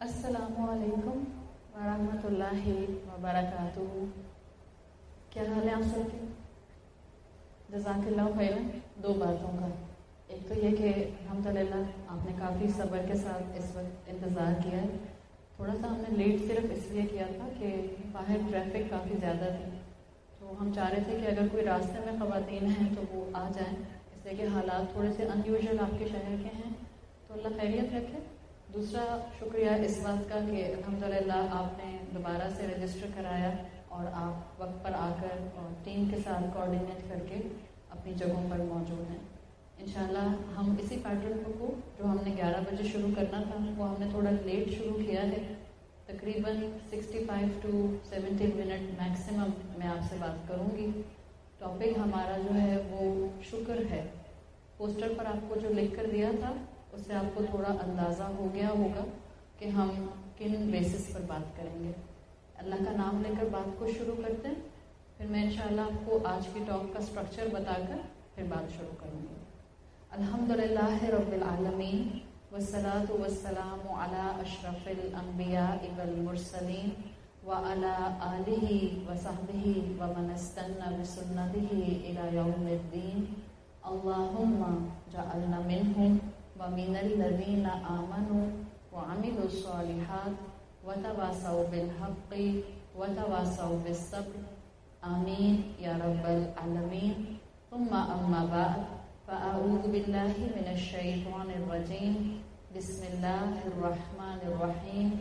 السلام علیکم ورحمۃ اللہ وبرکاتہ. کیا حال ہے آپ سب کے؟ جزاک اللہ خیرا. دو باتوں کا، ایک تو یہ کہ الحمدللہ آپ نے کافی صبر کے ساتھ اس وقت انتظار کیا ہے. تھوڑا سا ہم نے لیٹ صرف اس لیے کیا تھا کہ باہر ٹریفک کافی زیادہ تھی، تو ہم چاہ رہے تھے کہ اگر کوئی راستے میں خواتین ہیں تو وہ آ جائیں، اس لیے کہ حالات تھوڑے سے ان یوزول آپ کے شہر کے ہیں، تو اللہ خیریت رکھے. دوسرا شکریہ اس بات کا کہ الحمدللہ آپ نے دوبارہ سے رجسٹر کرایا اور آپ وقت پر آ کر اور ٹیم کے ساتھ کوآرڈینیٹ کر کے اپنی جگہوں پر موجود ہیں. انشاءاللہ ہم اسی پیٹرن کو جو ہم نے 11 بجے شروع کرنا تھا وہ ہم نے تھوڑا لیٹ شروع کیا ہے. تقریباً 65 to 70 منٹ میکسیمم میں آپ سے بات کروں گی. ٹاپک ہمارا جو ہے وہ شکر ہے. پوسٹر پر آپ کو جو لکھ کر دیا تھا اس سے آپ کو تھوڑا اندازہ ہو گیا ہوگا کہ ہم کن بیسس پر بات کریں گے. اللہ کا نام لے کر بات کو شروع کرتے ہیں، پھر میں انشاءاللہ آپ کو آج کی ٹاک کا سٹرکچر بتا کر پھر بات شروع کروں گی. الحمدللہ رب العالمین والصلاة والسلام علی اشرف الانبیاء والمرسلین وعلی آلہ وصحبہ ومن استنى بسنتہ الی یوم الدین. اللہم جعلنا منہم ومن الذین آمنوا وعملوا الصالحات وتواصوا بالحق وتواصوا بالصبر. آمین یا رب العالمین. ثم اما بعد فاعوذ باللہ من الشیطان الرجیم. بسم اللہ الرحمن الرحیم.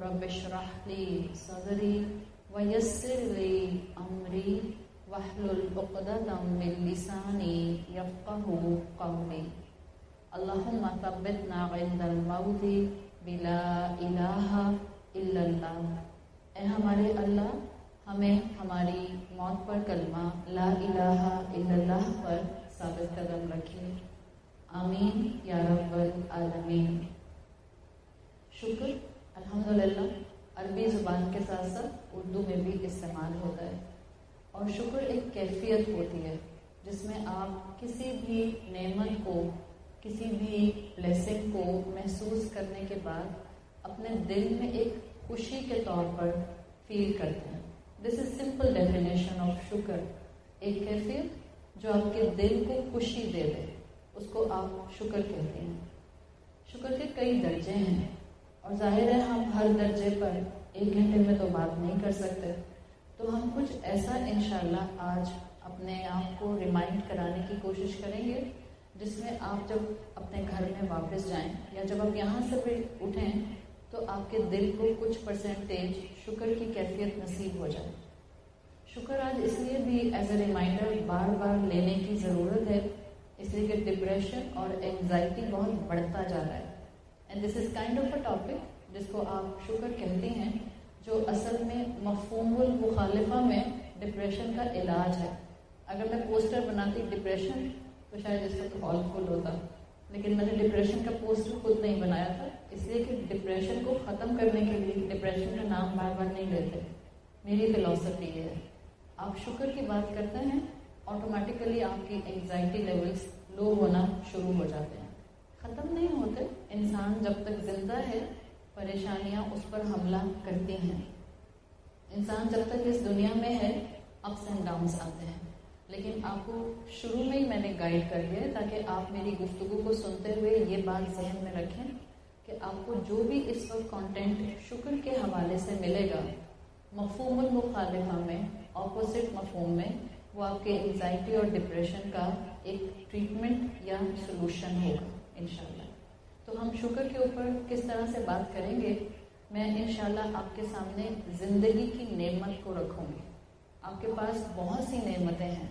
رب اشرح لی صدری ویسر لی امری واحلل عقدۃ من لسانی یفقہوا قولی. اللہم ثبتنا عند الموت بلا الہ الا اللہ. اے ہمارے اللہ، ہمیں ہماری موت پر کلمہ لا الہ الا اللہ پر ثابت قدم رکھے. آمین یا رب العالمین. شکر الحمدللہ عربی زبان کے ساتھ ساتھ اردو میں بھی استعمال ہوتا ہے، اور شکر ایک کیفیت ہوتی ہے جس میں آپ کسی بھی نعمت کو، کسی بھی بلیسنگ کو محسوس کرنے کے بعد اپنے دل میں ایک خوشی کے طور پر فیل کرتے ہیں. دس از سمپل ڈیفینیشن آف شکر. ایک کیفیت جو آپ کے دل کو خوشی دے دے، اس کو آپ شکر کہتے ہیں. شکر کے کئی درجے ہیں، اور ظاہر ہے ہم ہر درجے پر 1 گھنٹے میں تو بات نہیں کر سکتے، تو ہم کچھ ایسا انشاءاللہ آج اپنے آپ کو ریمائنڈ کرانے کی کوشش کریں گے جس میں آپ جب اپنے گھر میں واپس جائیں یا جب آپ یہاں سے بھی اٹھیں تو آپ کے دل کو کچھ پرسنٹیج شکر کی کیفیت نصیب ہو جائے. شکر آج اس لیے بھی ایز اے ریمائنڈر بار بار لینے کی ضرورت ہے، اس لیے کہ ڈپریشن اور اینگزائٹی بہت بڑھتا جا رہا ہے. And this is kind of a topic جس کو آپ شکر کہتے ہیں، جو اصل میں مفہوم المخالفہ میں ڈپریشن کا علاج ہے. اگر میں پوسٹر بناتی ڈپریشن تو شاید اس کا تو ہال فل ہوتا، لیکن میں نے ڈپریشن کا پوسٹر خود نہیں بنایا تھا، اس لیے کہ ڈپریشن کو ختم کرنے کے لیے ڈپریشن کا نام بار بار نہیں لیتے. میری فلسفی یہ ہے، آپ شکر کی بات کرتے ہیں آٹومیٹیکلی آپ کی انگزائٹی لیولز لو ہونا شروع ہو جاتے ہیں. ختم نہیں ہوتے، انسان جب تک زندہ ہے پریشانیاں اس پر حملہ کرتی ہیں. انسان جب تک اس دنیا میں ہے اپس اینڈ ڈاؤنس آتے ہیں، لیکن آپ کو شروع میں ہی میں نے گائیڈ کر دیا تاکہ آپ میری گفتگو کو سنتے ہوئے یہ بات ذہن میں رکھیں کہ آپ کو جو بھی اس وقت کانٹینٹ شکر کے حوالے سے ملے گا مفہوم المخالفہ میں، اپوزٹ مفہوم میں، وہ آپ کے انگزائٹی اور ڈپریشن کا ایک ٹریٹمنٹ یا سلوشن ہوگا انشاءاللہ. تو ہم شکر کے اوپر کس طرح سے بات کریں گے، میں انشاءاللہ آپ کے سامنے زندگی کی نعمت کو رکھوں گی. آپ کے پاس بہت سی نعمتیں ہیں،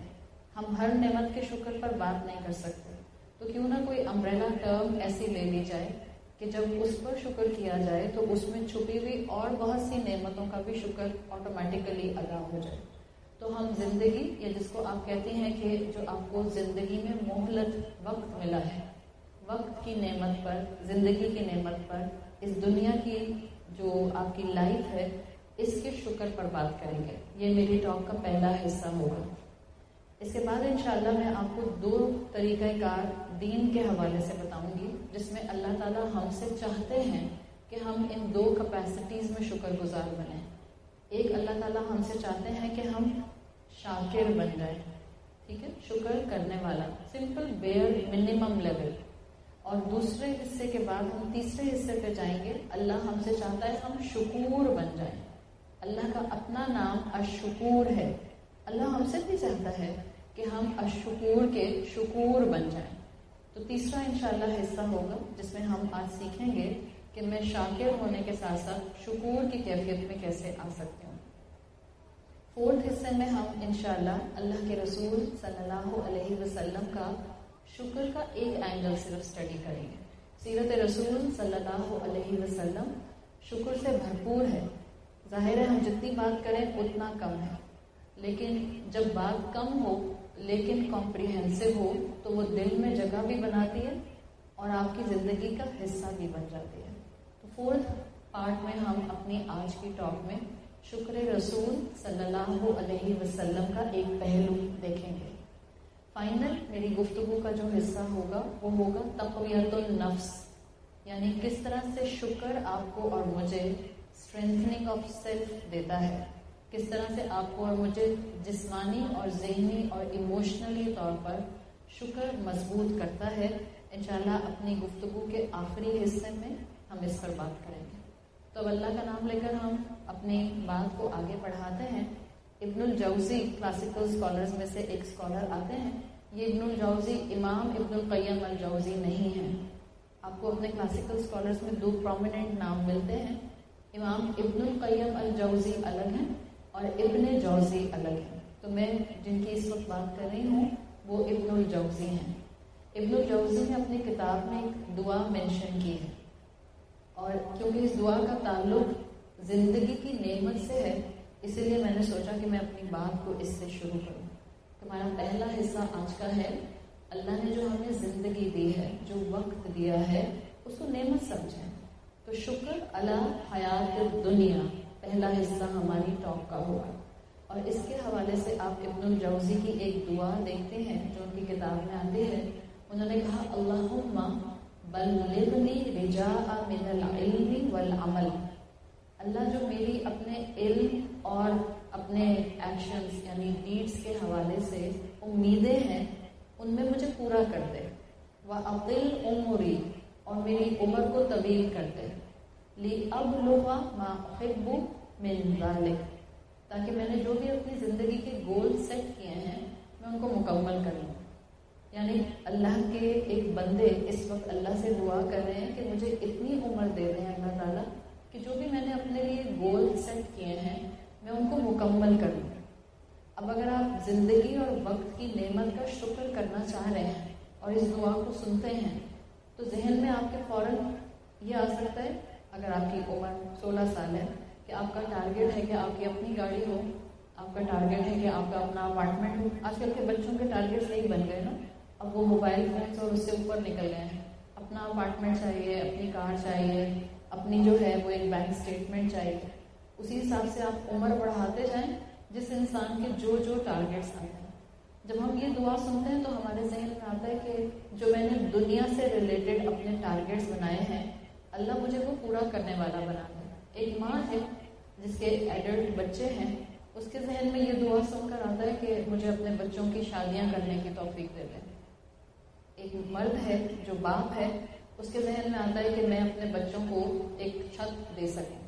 ہم ہر نعمت کے شکر پر بات نہیں کر سکتے، تو کیوں نہ کوئی امبریلا ٹرم ایسی لے لی جائے کہ جب اس پر شکر کیا جائے تو اس میں چھپی ہوئی اور بہت سی نعمتوں کا بھی شکر آٹومیٹیکلی ادا ہو جائے. تو ہم زندگی، یا جس کو آپ کہتے ہیں کہ جو آپ کو زندگی میں مہلت وقت ملا ہے، وقت کی نعمت پر، زندگی کی نعمت پر، اس دنیا کی جو آپ کی لائف ہے اس کے شکر پر بات کریں گے. یہ میری ٹاک کا پہلا حصہ ہوگا. اس کے بعد انشاءاللہ میں آپ کو 2 طریقہ کار دین کے حوالے سے بتاؤں گی جس میں اللہ تعالیٰ ہم سے چاہتے ہیں کہ ہم ان دو کیپیسٹیز میں شکر گزار بنیں. ایک اللہ تعالیٰ ہم سے چاہتے ہیں کہ ہم شاکر بن جائیں, ٹھیک ہے, شکر کرنے والا, سمپل بیئر منیمم لیول. اور دوسرے حصے کے بعد ہم تیسرے حصے پہ جائیں گے. اللہ ہم سے چاہتا ہے ہم شکور بن جائیں. اللہ کا اپنا نام الشکور ہے. اللہ ہم سے بھی چاہتا ہے کہ ہم الشکور کے شکور بن جائیں. تو تیسرا انشاءاللہ حصہ ہوگا جس میں ہم آج سیکھیں گے کہ میں شاکر ہونے کے ساتھ ساتھ شکور کی کیفیت میں کیسے آ سکتی ہوں. فورتھ حصے میں ہم انشاءاللہ اللہ کے رسول صلی اللہ علیہ وسلم کا شکر کا ایک اینگل صرف اسٹڈی کریں گے. سیرت رسول صلی اللہ علیہ وسلم شکر سے بھرپور ہے. ظاہر ہے ہم جتنی بات کریں اتنا کم ہے, لیکن جب بات کم ہو لیکن کمپریہنسو ہو تو وہ دل میں جگہ بھی بناتی ہے اور آپ کی زندگی کا حصہ بھی بن جاتی ہے. تو فورتھ پارٹ میں ہم اپنی آج کی ٹاک میں شکر رسول صلی اللہ علیہ وسلم کا ایک پہلو دیکھیں گے. فائنل میری گفتگو کا جو حصہ ہوگا وہ ہوگا تقویت النفس, یعنی کس طرح سے شکر آپ کو اور مجھے اسٹرینتھنگ آف سیلف دیتا ہے, کس طرح سے آپ کو اور مجھے جسمانی اور ذہنی اور ایموشنلی طور پر شکر مضبوط کرتا ہے. انشاءاللہ اپنی گفتگو کے آخری حصے میں ہم اس پر بات کریں گے. تو اب اللہ کا نام لے کر ہم اپنی بات کو آگے بڑھاتے ہیں. ابن الجوزی کلاسیکل اسکالرز میں سے ایک اسکالر آتے ہیں. یہ ابن الجوزی امام ابن القیم الجوزی نہیں ہیں. آپ کو اپنے کلاسیکل اسکالرز میں دو پرومیننٹ نام ملتے ہیں. امام ابن القیم الجوزی الگ ہیں اور ابن جوزی الگ ہیں. تو میں جن کی اس وقت بات کر رہی ہوں وہ ابن الجوزی ہیں. ابن الجوزی نے اپنی کتاب میں ایک دعا مینشن کی ہے, اور کیونکہ اس دعا کا تعلق زندگی کی نعمت سے ہے اسی لیے میں نے سوچا کہ میں اپنی بات کو اس سے شروع کروں. ہمارا پہلا حصہ آج کا ہے اللہ نے جو ہمیں زندگی دی ہے, جو وقت دیا ہے, اس کو نعمت سمجھیں. تو شکر اللہ حیات دنیا پہلا حصہ ہماری ٹاک کا ہوگا. اور اس کے حوالے سے آپ ابن الجوزی کی ایک دعا دیکھتے ہیں جو ان کی کتاب میں آتی ہے. انہوں نے کہا اللہم بلغنی رجاء من العلم والعمل. اللہ جو میری اپنے علم اور اپنے ایکشنز یعنی ڈیڈز کے حوالے سے امیدیں ہیں ان میں مجھے پورا کر دے. وَأَطِلْ عُمُرِي اور میری عمر کو طویل کر دے. لِأَبْلُغَ مَا أُحِبُّ مِنْ ذَلِكَ تاکہ میں نے جو بھی اپنی زندگی کے گول سیٹ کیے ہیں میں ان کو مکمل کر لوں. یعنی اللہ کے ایک بندے اس وقت اللہ سے دعا کر رہے ہیں کہ مجھے اتنی عمر دے دیں اللہ تعالیٰ کہ جو بھی میں نے اپنے لیے گول سیٹ کیے ہیں میں ان کو مکمل کر لوں. اب اگر آپ زندگی اور وقت کی نعمت کا شکر کرنا چاہ رہے ہیں اور اس دعا کو سنتے ہیں تو ذہن میں آپ کے فوراً یہ آ سکتا ہے, اگر آپ کی عمر 16 سال ہے, کہ آپ کا ٹارگیٹ ہے کہ آپ کی اپنی گاڑی ہو, آپ کا ٹارگیٹ ہے کہ آپ کا اپنا اپارٹمنٹ ہو. آج کل کے بچوں کے ٹارگیٹ صحیح بن گئے نا, اب وہ موبائل فونس اور اس سے اوپر نکل گئے ہیں. اپنا اپارٹمنٹ چاہیے, اپنی کار چاہیے, اپنی جو ہے وہ ایک بینک اسٹیٹمنٹ چاہیے. اسی حساب سے آپ عمر بڑھاتے جائیں جس انسان کے جو جو ٹارگیٹس آتے ہیں. جب ہم یہ دعا سنتے ہیں تو ہمارے ذہن میں آتا ہے کہ جو میں نے دنیا سے ریلیٹڈ اپنے ٹارگیٹس بنائے ہیں اللہ مجھے وہ پورا کرنے والا بنا دے. ایک ماں ہے جس کے ایڈلٹ بچے ہیں, اس کے ذہن میں یہ دعا سن کر آتا ہے کہ مجھے اپنے بچوں کی شادیاں کرنے کی توفیق دے دیں. ایک مرد ہے جو باپ ہے, اس کے ذہن میں آتا ہے کہ میں اپنے بچوں کو ایک چھت دے سکوں.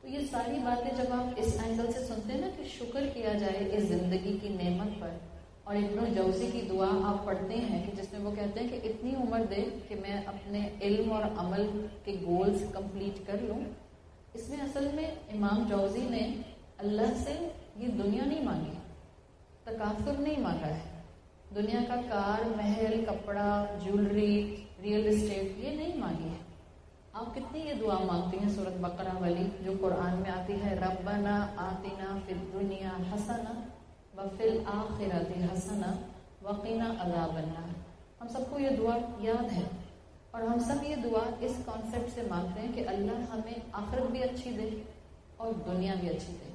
تو یہ ساری باتیں جب آپ اس اینگل سے سنتے ہیں نا کہ شکر کیا جائے اس زندگی کی نعمت پر, اور ابن الجوزی کی دعا آپ پڑھتے ہیں کہ جس میں وہ کہتے ہیں کہ اتنی عمر دے کہ میں اپنے علم اور عمل کے گولز کمپلیٹ کر لوں. اس میں اصل میں امام جوزی نے اللہ سے یہ دنیا نہیں مانگی, تکاثر نہیں مانگا ہے. دنیا کا کار, محل, کپڑا, جیولری, ریئل اسٹیٹ یہ نہیں مانگی ہے. آپ کتنی یہ دعا مانگتی ہیں سورۃ بقرہ والی جو قرآن میں آتی ہے, ربنا آتنا فی الدنیا حسنہ وفی الآخرۃ حسنہ وقنا عذاب النار. ہم سب کو یہ دعا یاد ہے اور ہم سب یہ دعا اس کانسیپٹ سے مانگتے ہیں کہ اللہ ہمیں آخرت بھی اچھی دے اور دنیا بھی اچھی دے.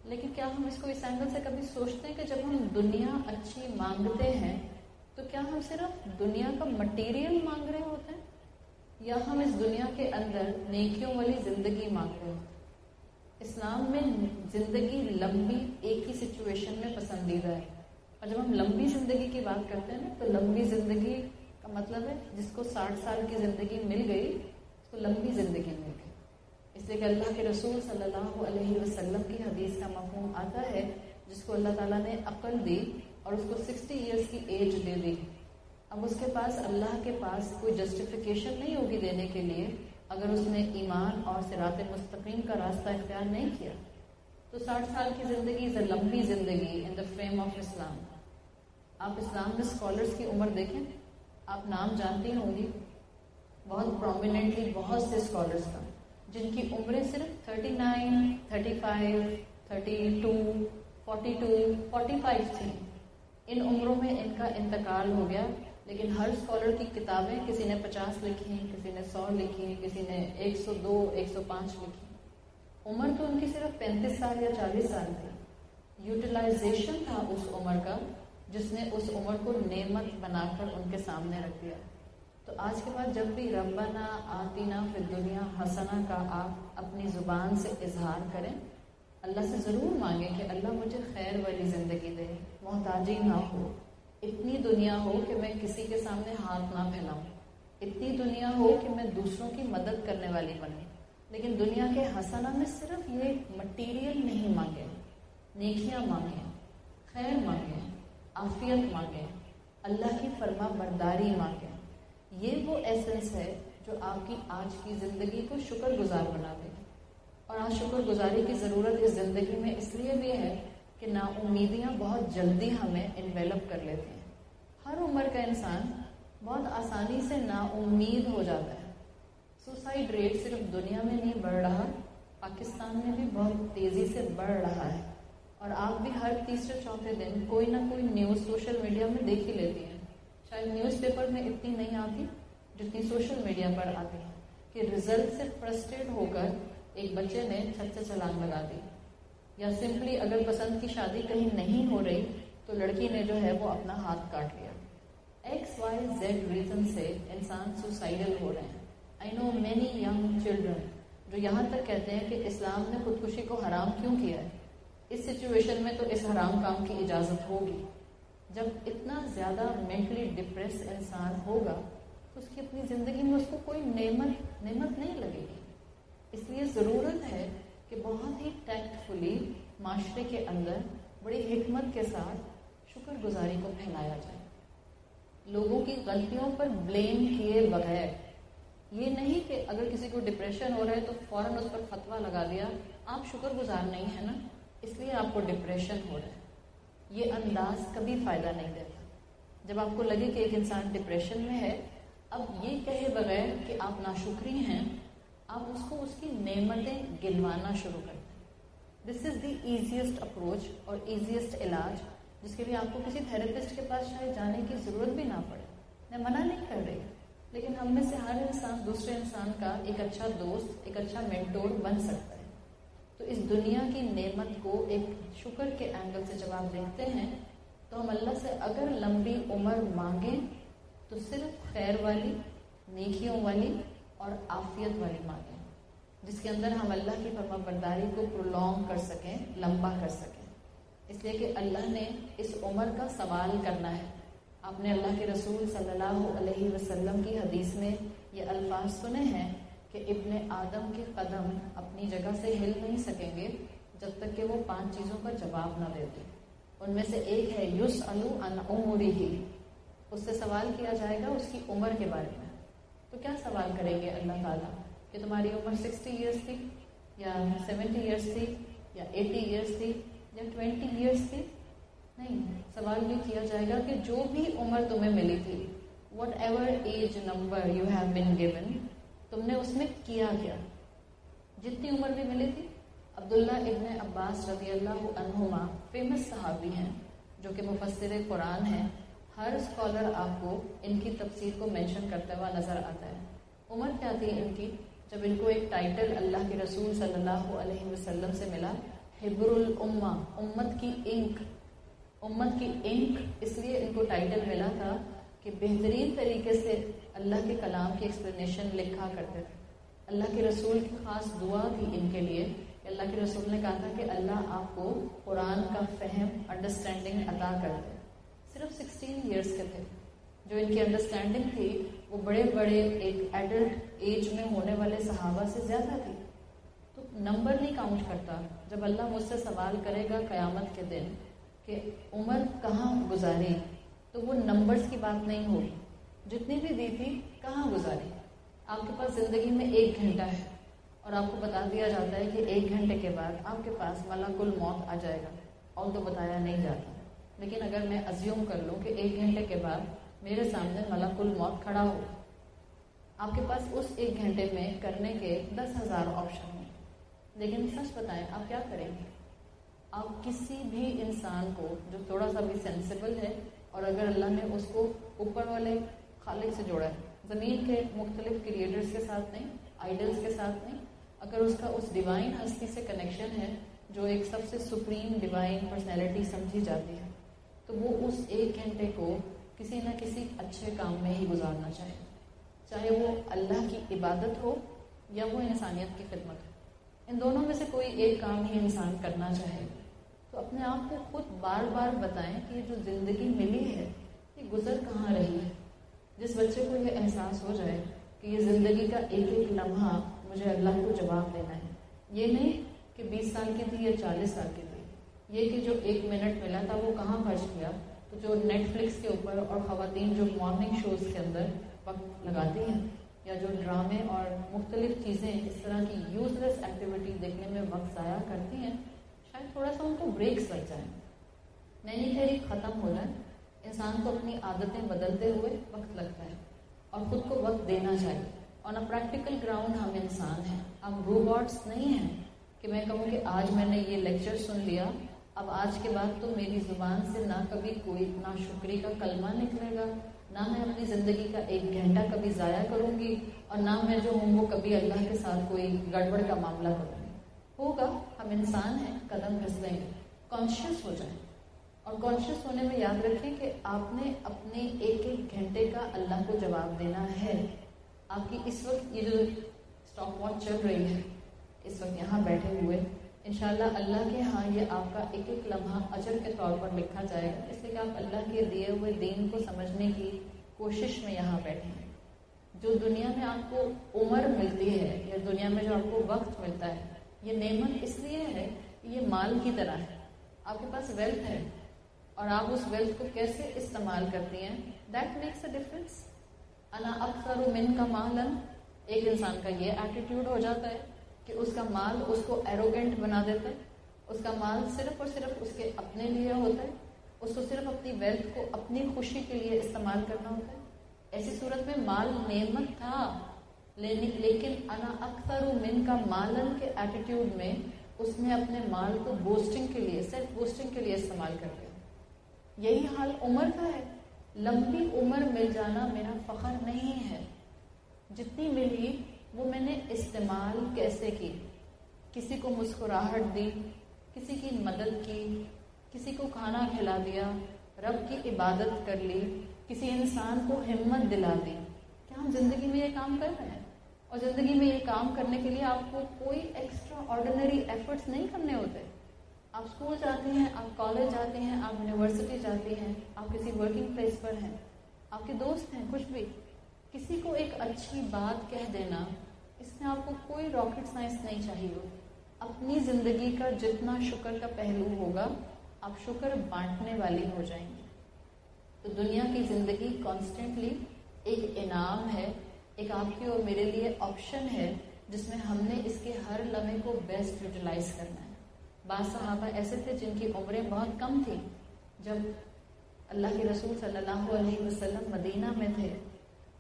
لیکن کیا ہم اس کو اس اینگل سے کبھی سوچتے ہیں کہ جب ہم دنیا اچھی مانگتے ہیں تو کیا ہم صرف دنیا کا مٹیریل مانگ رہے ہوتے ہیں یا ہم اس دنیا کے اندر نیکیوں والی زندگی مانگ رہے ہیں؟ اسلام میں زندگی لمبی ایک ہی سچویشن میں پسندیدہ ہے. اور جب ہم لمبی زندگی کی بات کرتے ہیں نا تو لمبی زندگی کا مطلب ہے جس کو 60 سال کی زندگی مل گئی اس کو لمبی زندگی مل گئی. اس لیے کہ اللہ کے رسول صلی اللہ علیہ وسلم کی حدیث کا مفہوم آتا ہے جس کو اللہ تعالیٰ نے عقل دی اور اس کو 60 ایئرس کی ایج دے دی. اب اس کے پاس اللہ کے پاس کوئی جسٹیفیکیشن نہیں ہوگی دینے کے لیے اگر اس نے ایمان اور صراط مستقیم کا راستہ اختیار نہیں کیا. تو 60 سال کی زندگی از اے لمبی زندگی ان دا فریم آف اسلام. آپ اسلام میں اسکالرس کی عمر دیکھیں, آپ نام جانتی ہوں گی بہت پرومیننٹلی بہت سے اسکالرس کا جن کی عمریں صرف 39, 35, 32, 42, 45 تھیں. ان عمروں میں ان کا انتقال ہو گیا, لیکن ہر اسکالر کی کتابیں کسی نے 50 لکھی, کسی نے 100 لکھی, کسی نے 102, 105 لکھی. عمر تو ان کی صرف 35 سال یا 40 سال تھی. یوٹیلائزیشن تھا اس عمر کا جس نے اس عمر کو نعمت بنا کر ان کے سامنے رکھ دیا. تو آج کے بعد جب بھی ربنا آتینا فی الدنیا حسنہ کا آپ اپنی زبان سے اظہار کریں, اللہ سے ضرور مانگیں کہ اللہ مجھے خیر والی زندگی دے, محتاجی نہ ہو, اتنی دنیا ہو کہ میں کسی کے سامنے ہاتھ نہ پھیلاؤں, اتنی دنیا ہو کہ میں دوسروں کی مدد کرنے والی بنوں. لیکن دنیا کے حسنہ میں صرف یہ مٹیریل نہیں مانگے, نیکیاں مانگیں, خیر مانگیں, عافیت مانگیں, اللہ کی فرما برداری مانگیں. یہ وہ ایسنس ہے جو آپ کی آج کی زندگی کو شکر گزار بنا دے. اور آج شکر گزاری کی ضرورت اس زندگی میں اس لیے بھی ہے کہ نا امیدیاں بہت جلدی ہمیں انویلپ کر لیتی ہیں. ہر عمر کا انسان بہت آسانی سے نا امید ہو جاتا ہے. سوسائڈ ریٹ صرف دنیا میں نہیں بڑھ رہا, پاکستان میں بھی بہت تیزی سے بڑھ رہا ہے. اور آپ بھی ہر تیسرے چوتھے دن کوئی نہ کوئی نیوز سوشل میڈیا میں دیکھ ہی لیتی ہیں. شاید نیوز پیپر میں اتنی نہیں آتی جتنی سوشل میڈیا پر آتی ہے کہ رزلٹ سے فرسٹریٹ ہو کر ایک بچے نے چھت سے چھلانگ لگا دی, یا سمپلی اگر پسند کی شادی کہیں نہیں ہو رہی تو لڑکی نے جو ہے وہ اپنا ہاتھ کاٹ لیا. XYZ ریزن سے انسان سوسائڈل ہو رہے ہیں. آئی نو مینی ینگ چلڈرن جو یہاں تک کہتے ہیں کہ اسلام نے خودکشی کو حرام کیوں کیا ہے, اس سچویشن میں تو اس حرام کام کی اجازت ہوگی. جب اتنا زیادہ مینٹلی ڈپریس انسان ہوگا تو اس کی اپنی زندگی میں اس کو کوئی نعمت نہیں لگے گی. اس لیے ضرورت ہے کہ بہت ہی ٹیکٹفلی معاشرے کے اندر بڑی حکمت کے ساتھ شکر گزاری کو پھیلایا جائے. لوگوں کی غلطیوں پر بلیم کیے بغیر, یہ نہیں کہ اگر کسی کو ڈپریشن ہو رہا ہے تو فوراً اس پر فتویٰ لگا دیا آپ شکر گزار نہیں ہیں نا اس لیے آپ کو ڈپریشن ہو رہا ہے. یہ انداز کبھی فائدہ نہیں دیتا. جب آپ کو لگے کہ ایک انسان ڈپریشن میں ہے, اب یہ کہے بغیر کہ آپ ناشکری ہیں, آپ اس کو اس کی نعمتیں گنوانا شروع کرتے ہیں. دس از دی ایزیسٹ اپروچ اور ایزیسٹ علاج جس کے لیے آپ کو کسی تھراپسٹ کے پاس شاید جانے کی ضرورت بھی نہ پڑے. میں منع نہیں کر رہی, لیکن ہم میں سے ہر انسان دوسرے انسان کا ایک اچھا دوست, ایک اچھا مینٹور بن سکتا ہے. تو اس دنیا کی نعمت کو ایک شکر کے اینگل سے جب آپ دیکھتے ہیں تو ہم اللہ سے اگر لمبی عمر مانگیں تو صرف خیر والی, نیکیوں والی اور عافیت والی مانگیں, جس کے اندر ہم اللہ کی فرما برداری کو پرولونگ کر سکیں, لمبا کر سکیں. اس لیے کہ اللہ نے اس عمر کا سوال کرنا ہے. آپ نے اللہ کے رسول صلی اللہ علیہ وسلم کی حدیث میں یہ الفاظ سنے ہیں کہ ابن آدم کے قدم اپنی جگہ سے ہل نہیں سکیں گے جب تک کہ وہ 5 چیزوں کا جواب نہ دے دیں. ان میں سے ایک ہے یسأل عن عمرہ, اس سے سوال کیا جائے گا اس کی عمر کے بارے میں. تو کیا سوال کریں گے اللہ تعالیٰ کہ تمہاری عمر 60 ایئرس تھی یا 70 ایئرس تھی یا 80 ایئرس تھی یا 20 ایئرس تھی؟ نہیں, سوال یہ کیا جائے گا کہ جو بھی عمر تمہیں ملی تھی, whatever age number you have been given, تم نے اس میں کیا کیا. جتنی عمر بھی ملی تھی. عبداللہ ابن عباس رضی اللہ عنہما فیمس صحابی ہیں جو کہ مفسر قرآن ہیں. ہر اسکالر آپ کو ان کی تفسیر کو مینشن کرتا ہوا نظر آتا ہے. عمر کیا تھی ان کی جب ان کو ایک ٹائٹل اللہ کے رسول صلی اللہ علیہ وسلم سے ملا, حبر الامہ, امت کی انک. امت کی انک اس لیے ان کو ٹائٹل ملا تھا کہ بہترین طریقے سے اللہ کے کلام کی ایکسپلینیشن لکھا کرتے تھے. اللہ کے رسول کی خاص دعا تھی ان کے لیے کہ اللہ کے رسول نے کہا تھا کہ اللہ آپ کو قرآن کا فہم انڈرسٹینڈنگ عطا کر دے. صرف 16 ایئرس کے تھے. جو ان کی انڈرسٹینڈنگ تھی وہ بڑے بڑے ایک ایڈلٹ ایج میں ہونے والے صحابہ سے زیادہ تھی. تو نمبر نہیں کاؤنٹ کرتا. جب اللہ مجھ سے سوال کرے گا قیامت کے دن کہ عمر کہاں گزاری، تو وہ نمبرز کی بات نہیں ہوگی. جتنی بھی دی تھی کہاں گزاری. آپ کے پاس زندگی میں 1 گھنٹہ ہے اور آپ کو بتا دیا جاتا ہے کہ 1 گھنٹے کے بعد آپ کے پاس ملک الموت آ جائے گا، اور تو بتایا نہیں جاتا. لیکن اگر میں ازیوم کر لوں کہ 1 گھنٹے کے بعد میرے سامنے ملک الموت کھڑا ہو، آپ کے پاس اس 1 گھنٹے میں کرنے کے 10,000 آپشن ہیں. لیکن سچ بتائیں آپ کیا کریں گے؟ آپ کسی بھی انسان کو جو تھوڑا سا بھی سینسیبل ہے، اور اگر اللہ نے اس کو اوپر والے خالق سے جوڑا ہے، زمین کے مختلف کریٹرز کے ساتھ نہیں، آئیڈلز کے ساتھ نہیں، اگر اس کا اس ڈیوائن ہستی سے کنیکشن ہے جو ایک سب سے سپریم ڈیوائن پرسنالٹی سمجھی جاتی ہے، تو وہ اس 1 گھنٹے کو کسی نہ کسی اچھے کام میں ہی گزارنا چاہے. چاہے وہ اللہ کی عبادت ہو یا وہ انسانیت کی خدمت ہو. ان دونوں میں سے کوئی ایک کام ہی انسان کرنا چاہے. تو اپنے آپ کو خود بار بار بتائیں کہ یہ جو زندگی ملی ہے یہ گزر کہاں رہی ہے. جس بچے کو یہ احساس ہو جائے کہ یہ زندگی کا ایک ایک لمحہ مجھے اللہ کو جواب دینا ہے. یہ نہیں کہ 20 سال کی تھی یا 40 سال کی تھی، یہ کہ جو 1 منٹ ملا تھا وہ کہاں خرچ کیا. تو جو نیٹ فلکس کے اوپر اور خواتین جو مارننگ شوز کے اندر وقت لگاتی ہیں یا جو ڈرامے اور مختلف چیزیں اس طرح کی یوز لیس ایکٹیویٹی دیکھنے میں وقت ضائع کرتی ہیں، شاید تھوڑا سا ان کو بریکس لگ جائیں. میں نہیں کہہ رہی ختم ہو جائے. انسان کو اپنی عادتیں بدلتے ہوئے وقت لگتا ہے اور خود کو وقت دینا چاہیے. آن اے پریکٹیکل گراؤنڈ ہم انسان ہیں، ہم روبوٹس نہیں ہیں کہ میں کہوں کہ آج میں نے یہ لیکچر سن لیا، اب آج کے بعد تو میری زبان سے نہ کبھی کوئی ناشکری کا کلمہ نکلے گا، نہ میں اپنی زندگی کا 1 گھنٹہ کبھی ضائع کروں گی، اور نہ میں جو ہوں وہ کبھی اللہ کے ساتھ کوئی گڑبڑ کا معاملہ کروں گی. ہوگا، ہم انسان ہیں، قدم پھسلیں گے. کانشیس ہو جائیں. اور کانشیس ہونے میں یاد رکھیں کہ آپ نے اپنے 1 گھنٹے کا اللہ کو جواب دینا ہے. آپ کی اس وقت یہ جو اسٹاپ واچ چل رہی ہے، اس وقت یہاں بیٹھے ہوئے، انشاءاللہ اللہ کے ہاں یہ آپ کا 1 لمحہ اجر کے طور پر لکھا جائے گا، اس لیے کہ آپ اللہ کے دیے ہوئے دین کو سمجھنے کی کوشش میں یہاں بیٹھے ہیں. جو دنیا میں آپ کو عمر ملتی ہے یا دنیا میں جو آپ کو وقت ملتا ہے، یہ نعمت اس لیے ہے کہ یہ مال کی طرح ہے. آپ کے پاس ویلتھ ہے اور آپ اس ویلتھ کو کیسے استعمال کرتی ہیں، دیٹ میکس اے ڈفرینس. انا اکثر من کا مالاً، ایک انسان کا یہ ایٹیٹیوڈ ہو جاتا ہے کہ اس کا مال اس کو ایروگینٹ بنا دیتا ہے. اس کا مال صرف اور صرف اس کے اپنے لیے ہوتا ہے، اس کو صرف اپنی ویلتھ کو اپنی خوشی کے لیے استعمال کرنا ہوتا ہے. ایسی صورت میں مال نعمت تھا، لیکن انا اکثر من کا مالن کے ایٹیٹیوڈ میں اس نے اپنے مال کو بوسٹنگ کے لیے، سیلف بوسٹنگ کے لیے استعمال کر دیا. یہی حال عمر کا ہے. لمبی عمر مل جانا میرا فخر نہیں ہے. جتنی ملی وہ میں نے استعمال کیسے کی. کسی کو مسکراہٹ دی، کسی کی مدد کی، کسی کو کھانا کھلا دیا، رب کی عبادت کر لی، کسی انسان کو ہمت دلا دی. کیا ہم زندگی میں یہ کام کر رہے ہیں؟ اور زندگی میں یہ کام کرنے کے لیے آپ کو کوئی ایکسٹرا آرڈینری ایفرٹس نہیں کرنے ہوتے. آپ اسکول جاتے ہیں، آپ کالج جاتے ہیں، آپ یونیورسٹی جاتے ہیں، آپ کسی ورکنگ پلیس پر ہیں، آپ کے دوست ہیں، کچھ بھی، کسی کو ایک اچھی بات کہہ دینا، اس میں آپ کو کوئی راکٹ سائنس نہیں چاہیے ہو. اپنی زندگی کا جتنا شکر کا پہلو ہوگا، آپ شکر بانٹنے والی ہو جائیں گے. تو دنیا کی زندگی کانسٹنٹلی ایک انعام ہے، ایک آپ کے اور میرے لیے آپشن ہے جس میں ہم نے اس کے ہر لمحے کو بیسٹ یوٹیلائز کرنا ہے. بعض صحابہ ایسے تھے جن کی عمریں بہت کم تھیں. جب اللہ کے رسول صلی اللہ علیہ وسلم مدینہ میں تھے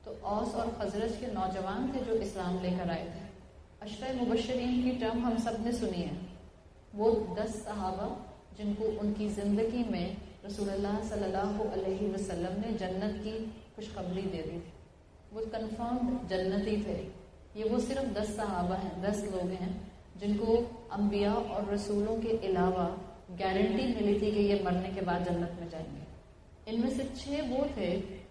تو اوس اور خزرج کے نوجوان تھے جو اسلام لے کر آئے تھے. عشرہ مبشرین کی ٹرم ہم سب نے سنی ہے. وہ 10 صحابہ جن کو ان کی زندگی میں رسول اللہ صلی اللہ علیہ وسلم نے جنت کی خوشخبری دے دی تھی. وہ کنفرمڈ جنتی تھے. یہ وہ صرف 10 صحابہ ہیں، 10 لوگ ہیں جن کو انبیاء اور رسولوں کے علاوہ گارنٹی ملی تھی کہ یہ مرنے کے بعد جنت میں جائیں گے. ان میں سے 6 وہ تھے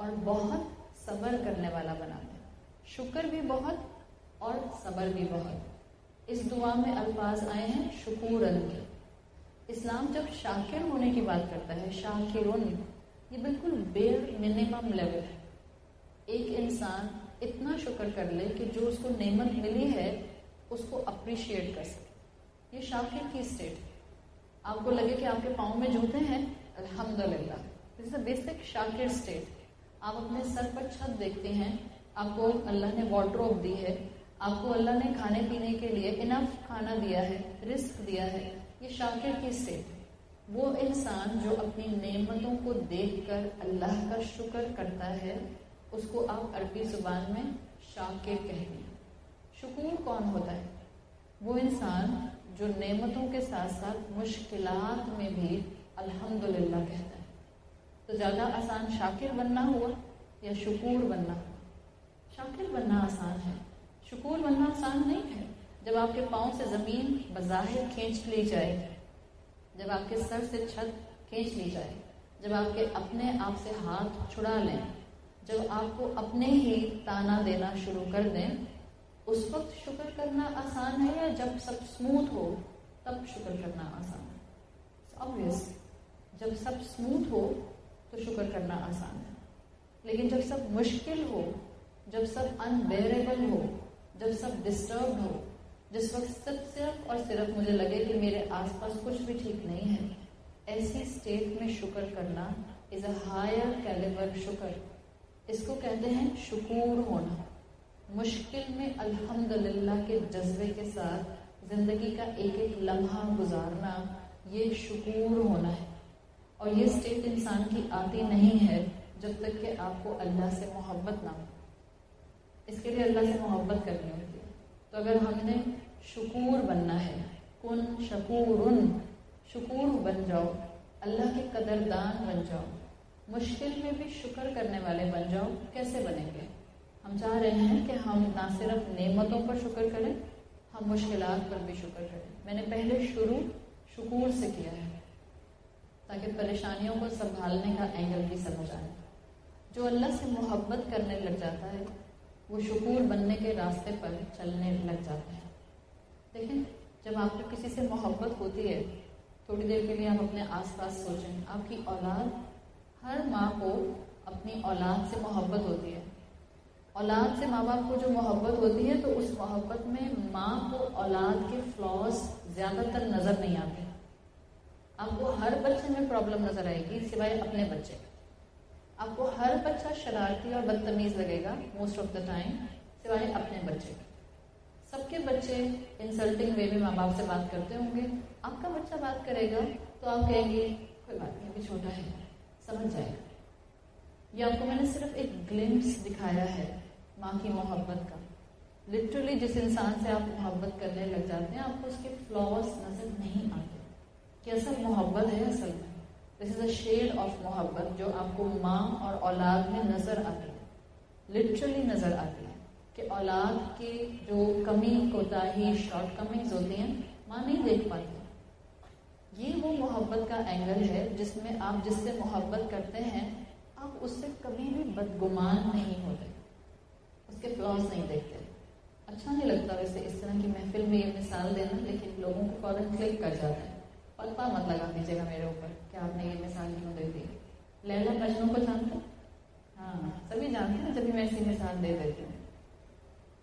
اور بہت صبر کرنے والا بنا دے۔ شکر بھی بہت اور صبر بھی بہت۔ اس دعا میں الفاظ آئے ہیں شکورن کے۔ اسلام جب شاکر ہونے کی بات کرتا ہے، شاکرون، یہ بالکل بیئر منیمم لیول ہے۔ ایک انسان اتنا شکر کر لے کہ جو اس کو نعمت ملی ہے اس کو اپریشیٹ کر سکے، یہ شاکر کی اسٹیٹ ہے۔ آپ کو لگے کہ آپ کے پاؤں میں جوتے ہیں، الحمدللہ، دس is a basic Shakir state. آپ اپنے سر پر چھت دیکھتے ہیں، آپ کو اللہ نے وارڈروب دی ہے، آپ کو اللہ نے کھانے پینے کے لیے انف کھانا دیا ہے، رزق دیا ہے، یہ شاکر کی اسٹیٹ ہے۔ وہ انسان جو اپنی نعمتوں کو دیکھ کر اللہ کا شکر کرتا ہے اس کو آپ عربی زبان میں شاکر کہتے ہیں۔ شکور کون ہوتا ہے؟ وہ انسان جو نعمتوں کے ساتھ ساتھ مشکلات میں بھی الحمدللہ کہتا ہے۔ تو زیادہ آسان شاکر بننا ہوا یا شکور بننا ہوا؟ شاکر بننا آسان ہے، شکور بننا آسان نہیں ہے۔ جب آپ کے پاؤں سے زمین بظاہر کھینچ لی جائے، جب آپ کے سر سے چھت کھینچ لی جائے، جب آپ کے اپنے آپ سے ہاتھ چھڑا لیں، جب آپ کو اپنے ہی تانا دینا شروع کر دیں، اس وقت شکر کرنا آسان ہے یا جب سب اسموتھ ہو تب شکر کرنا آسان ہے؟ obvious، جب سب اسموتھ ہو تو شکر کرنا آسان ہے، لیکن جب سب مشکل ہو، جب سب انبیئریبل ہو، جب سب ڈسٹربڈ ہو، جس وقت صرف اور صرف مجھے لگے کہ میرے آس پاس کچھ بھی ٹھیک نہیں ہے، ایسی اسٹیٹ میں شکر کرنا از اے ہائر کیلیبر شکر۔ اس کو کہتے ہیں شکور ہونا۔ مشکل میں الحمدللہ کے جذبے کے ساتھ زندگی کا ایک ایک لمحہ گزارنا، یہ شکور ہونا ہے۔ اور یہ اسٹیٹ انسان کی آتی نہیں ہے جب تک کہ آپ کو اللہ سے محبت نہ ہو۔ اس کے لیے اللہ سے محبت کرنی ہوتی ہے۔ تو اگر ہم نے شکور بننا ہے، کن شکورن، شکور بن جاؤ، اللہ کے قدردان بن جاؤ، مشکل میں بھی شکر کرنے والے بن جاؤ۔ کیسے بنیں گے؟ ہم چاہ رہے ہیں کہ ہم نہ صرف نعمتوں پر شکر کریں، ہم مشکلات پر بھی شکر کریں۔ میں نے پہلے شروع شکور سے کیا ہے تاکہ پریشانیوں کو سنبھالنے کا اینگل بھی سمجھ آئے۔ جو اللہ سے محبت کرنے لگ جاتا ہے وہ شکور بننے کے راستے پر چلنے لگ جاتا ہے۔ لیکن جب آپ کو کسی سے محبت ہوتی ہے، تھوڑی دیر کے لیے آپ اپنے آس پاس سوچیں، آپ کی اولاد، ہر ماں کو اپنی اولاد سے محبت ہوتی ہے۔ اولاد سے ماں باپ کو جو محبت ہوتی ہے تو اس محبت میں ماں کو اولاد کے فلاز زیادہ تر نظر نہیں آتے۔ آپ کو ہر بچے میں پرابلم نظر آئے گی سوائے اپنے بچے۔ آپ کو ہر بچہ شرارتی اور بدتمیز لگے گا موسٹ آف دا ٹائم سوائے اپنے بچے۔ سب کے بچے انسلٹنگ وے میں ماں باپ سے بات کرتے ہوں گے، آپ کا بچہ بات کرے گا تو آپ کہیں گے کوئی بات نہیں، ابھی چھوٹا ہے، سمجھ جائے گا۔ یہ آپ کو میں نے صرف ایک گلمپس دکھایا ہے ماں کی محبت کا۔ لٹرلی جس انسان سے آپ محبت کرنے لگ جاتے ہیں آپ کو اس کے فلاز نظر نہیں آتے کہ اصل محبت ہے۔ اصل میں دس از اے شیڈ آف محبت جو آپ کو ماں اور اولاد میں نظر آتی ہے، لٹرلی نظر آتی ہے کہ اولاد کی جو کمی کوتاہی شارٹ کمنگز ہوتی ہیں ماں نہیں دیکھ پاتی۔ یہ وہ محبت کا اینگل ہے جس میں آپ جس سے محبت کرتے ہیں آپ اس سے کبھی بھی بدگمان نہیں ہوتے، اس کے فلاز نہیں دیکھتے۔ اچھا نہیں لگتا ویسے اس طرح کی محفل میں یہ مثال دینا، لیکن لوگوں کو فوراً کلک کر جاتا ہے۔ پلپا مت لگا دیجیے گا میرے اوپر کہ آپ نے یہ مثال کیوں دے دی۔ لیلا مجنوں کو جانتے ہیں؟ ہاں سبھی جانتے ہیں، جبھی میں ایسی مثال دے دیتی ہوں۔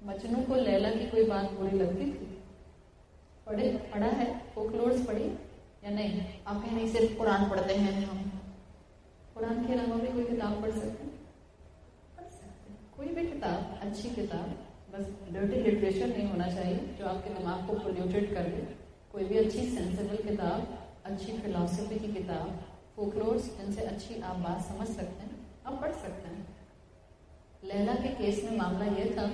مجنوں کو لیلا کی کوئی بات بری لگتی تھی؟ پڑھا ہے فولکلورز پڑھی یا نہیں؟ آپ کہیں نہیں صرف قرآن پڑھتے ہیں ہم، قرآن کے علاوہ بھی کوئی کتاب پڑھ سکتے ہیں؟ پڑھ سکتے ہیں کوئی بھی کتاب، اچھی کتاب، بس ڈرٹی لٹریچر نہیں ہونا چاہیے جو آپ کے دماغ کو پولیوٹیڈ کر دے۔ کوئی بھی اچھی سینسیبل کتاب، اچھی فلاسفی کی کتاب، فولکلورز جن سے اچھی آپ بات سمجھ سکتے ہیں آپ پڑھ سکتے ہیں۔ لیلا کے کیس میں معاملہ یہ تھا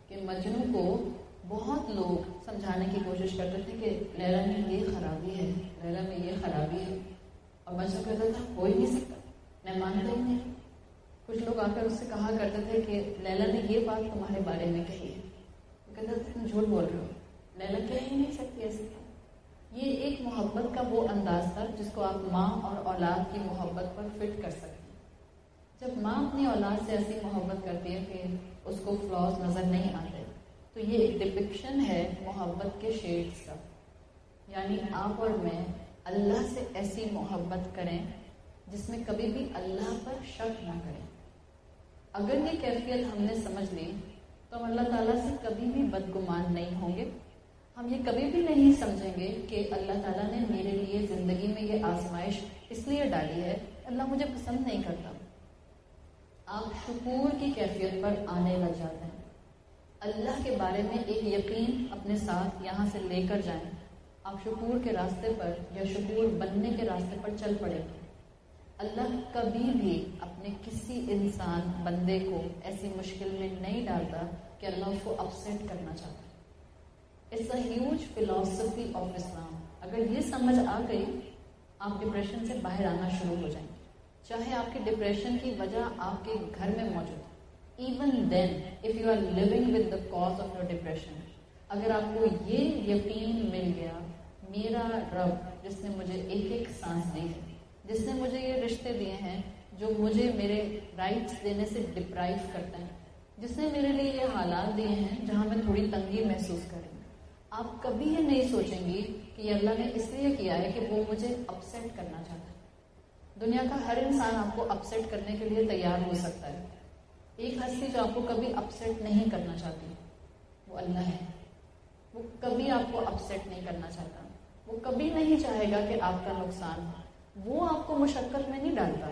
کہ مجنوں کو بہت لوگ سمجھانے کی کوشش کرتے تھے کہ لیلا میں یہ خرابی ہے، لیلا میں یہ خرابی ہے، اور مجنوں کہتا تھا ہو ہی نہیں سکتا، میں مانتا ہی نہیں۔ کچھ لوگ آ کر اس سے کہا کرتے تھے کہ لیلا نے یہ بات تمہارے بارے میں کہی ہے، وہ کہتا تھا تم جھوٹ بول رہے ہو، لیلا کہہ ہی نہیں سکتی ایسی بات۔ یہ ایک محبت کا وہ انداز تھا جس کو آپ ماں اور اولاد کی محبت پر فٹ کر سکتے ہیں۔ جب ماں اپنی اولاد سے ایسی محبت کرتی ہے کہ اس کو فلاز نظر نہیں آتے، تو یہ ایک ڈپکشن ہے محبت کے شیڈز کا. یعنی آپ اور میں اللہ سے ایسی محبت کریں جس میں کبھی بھی اللہ پر شک نہ کریں. اگر یہ کیفیت ہم نے سمجھ لی تو ہم اللہ تعالیٰ سے کبھی بھی بدگمان نہیں ہوں گے. ہم یہ کبھی بھی نہیں سمجھیں گے کہ اللہ تعالیٰ نے میرے لیے زندگی میں یہ آزمائش اس لیے ڈالی ہے، اللہ مجھے پسند نہیں کرتا. آپ شکور کی کیفیت پر آنے لگ جاتے ہیں. اللہ کے بارے میں ایک یقین اپنے ساتھ یہاں سے لے کر جائیں. آپ شکور کے راستے پر یا شکور بننے کے راستے پر چل پڑے. اللہ کبھی بھی اپنے کسی انسان بندے کو ایسی مشکل میں نہیں ڈالتا کہ اللہ اس کو اپسیٹ کرنا چاہتا ہے. It's a huge philosophy of Islam. اگر یہ سمجھ آ گئی آپ ڈپریشن سے باہر آنا شروع ہو جائیں. چاہے آپ کے ڈپریشن کی وجہ آپ کے گھر میں موجود ہے، even then if you are living with the cause of your depression, اگر آپ کو یہ یقین مل گیا میرا رب جس نے مجھے ایک ایک سانس دی ہے، جس نے مجھے یہ رشتے دیے ہیں جو مجھے میرے رائٹس دینے سے ڈپرائیو کرتے ہیں، جس نے میرے لیے یہ حالات دیے ہیں جہاں میں تھوڑی تنگی محسوس کروں، آپ کبھی یہ نہیں سوچیں گی کہ یہ اللہ نے اس لیے کیا ہے کہ وہ مجھے اپسیٹ کرنا چاہتا ہے. دنیا کا ہر انسان آپ کو اپسیٹ کرنے کے لیے تیار ہو سکتا ہے. ایک ہستی جو آپ کو کبھی اپسیٹ نہیں کرنا چاہتی وہ اللہ ہے. وہ کبھی آپ کو اپسیٹ نہیں کرنا چاہتا. وہ کبھی نہیں چاہے گا کہ آپ کا نقصان ہو. وہ آپ کو مشقت میں نہیں ڈالتا.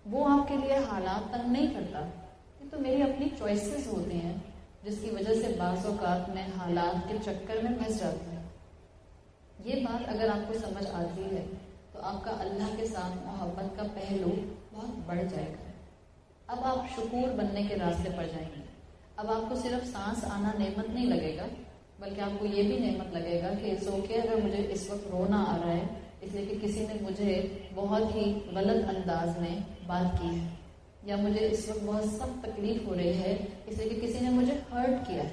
وہ آپ کے لیے حالات تنگ نہیں کرتا. یہ تو میری اپنی چوائسیز ہوتی ہیں جس کی وجہ سے بعض اوقات میں حالات کے چکر میں پھنس جاتی ہوں. یہ بات اگر آپ کو سمجھ آتی ہے تو آپ کا اللہ کے ساتھ محبت کا پہلو بہت بڑھ جائے گا. اب آپ شکور بننے کے راستے پر جائیں گے. اب آپ کو صرف سانس آنا نعمت نہیں لگے گا بلکہ آپ کو یہ بھی نعمت لگے گا کہ اگر مجھے اس وقت رونا آ رہا ہے اس لیے کہ کسی نے مجھے بہت ہی غلط انداز میں بات کی ہے، یا مجھے اس وقت بہت سخت تکلیف ہو رہی ہے اس لیے کہ کسی نے مجھے ہرٹ کیا ہے.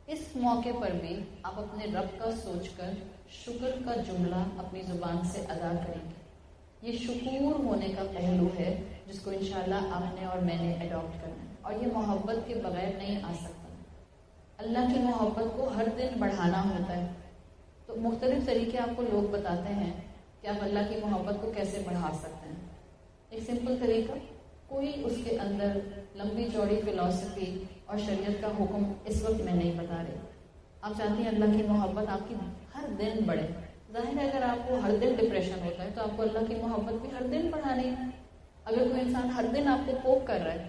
اس موقع پر بھی آپ اپنے رب کا سوچ کر شکر کا جملہ اپنی زبان سے ادا کریں گے. یہ شکور ہونے کا پہلو ہے جس کو انشاءاللہ آپ نے اور میں نے اڈاپٹ کرنا ہے، اور یہ محبت کے بغیر نہیں آ سکتا. اللہ کی محبت کو ہر دن بڑھانا ہوتا ہے. تو مختلف طریقے آپ کو لوگ بتاتے ہیں کہ آپ اللہ کی محبت کو کیسے بڑھا سکتے ہیں. ایک سمپل طریقہ، کوئی اس کے اندر لمبی چوڑی فلاسفی اور شریعت کا حکم اس وقت میں نہیں بتا رہی. آپ چاہتی ہیں اللہ کی محبت آپ کی ہر دن بڑھے. ظاہر ہے اگر آپ کو ہر دن ڈپریشن ہوتا ہے تو آپ کو اللہ کی محبت بھی ہر دن بڑھانی ہے. اگر کوئی انسان ہر دن آپ کو پوک کر رہا ہے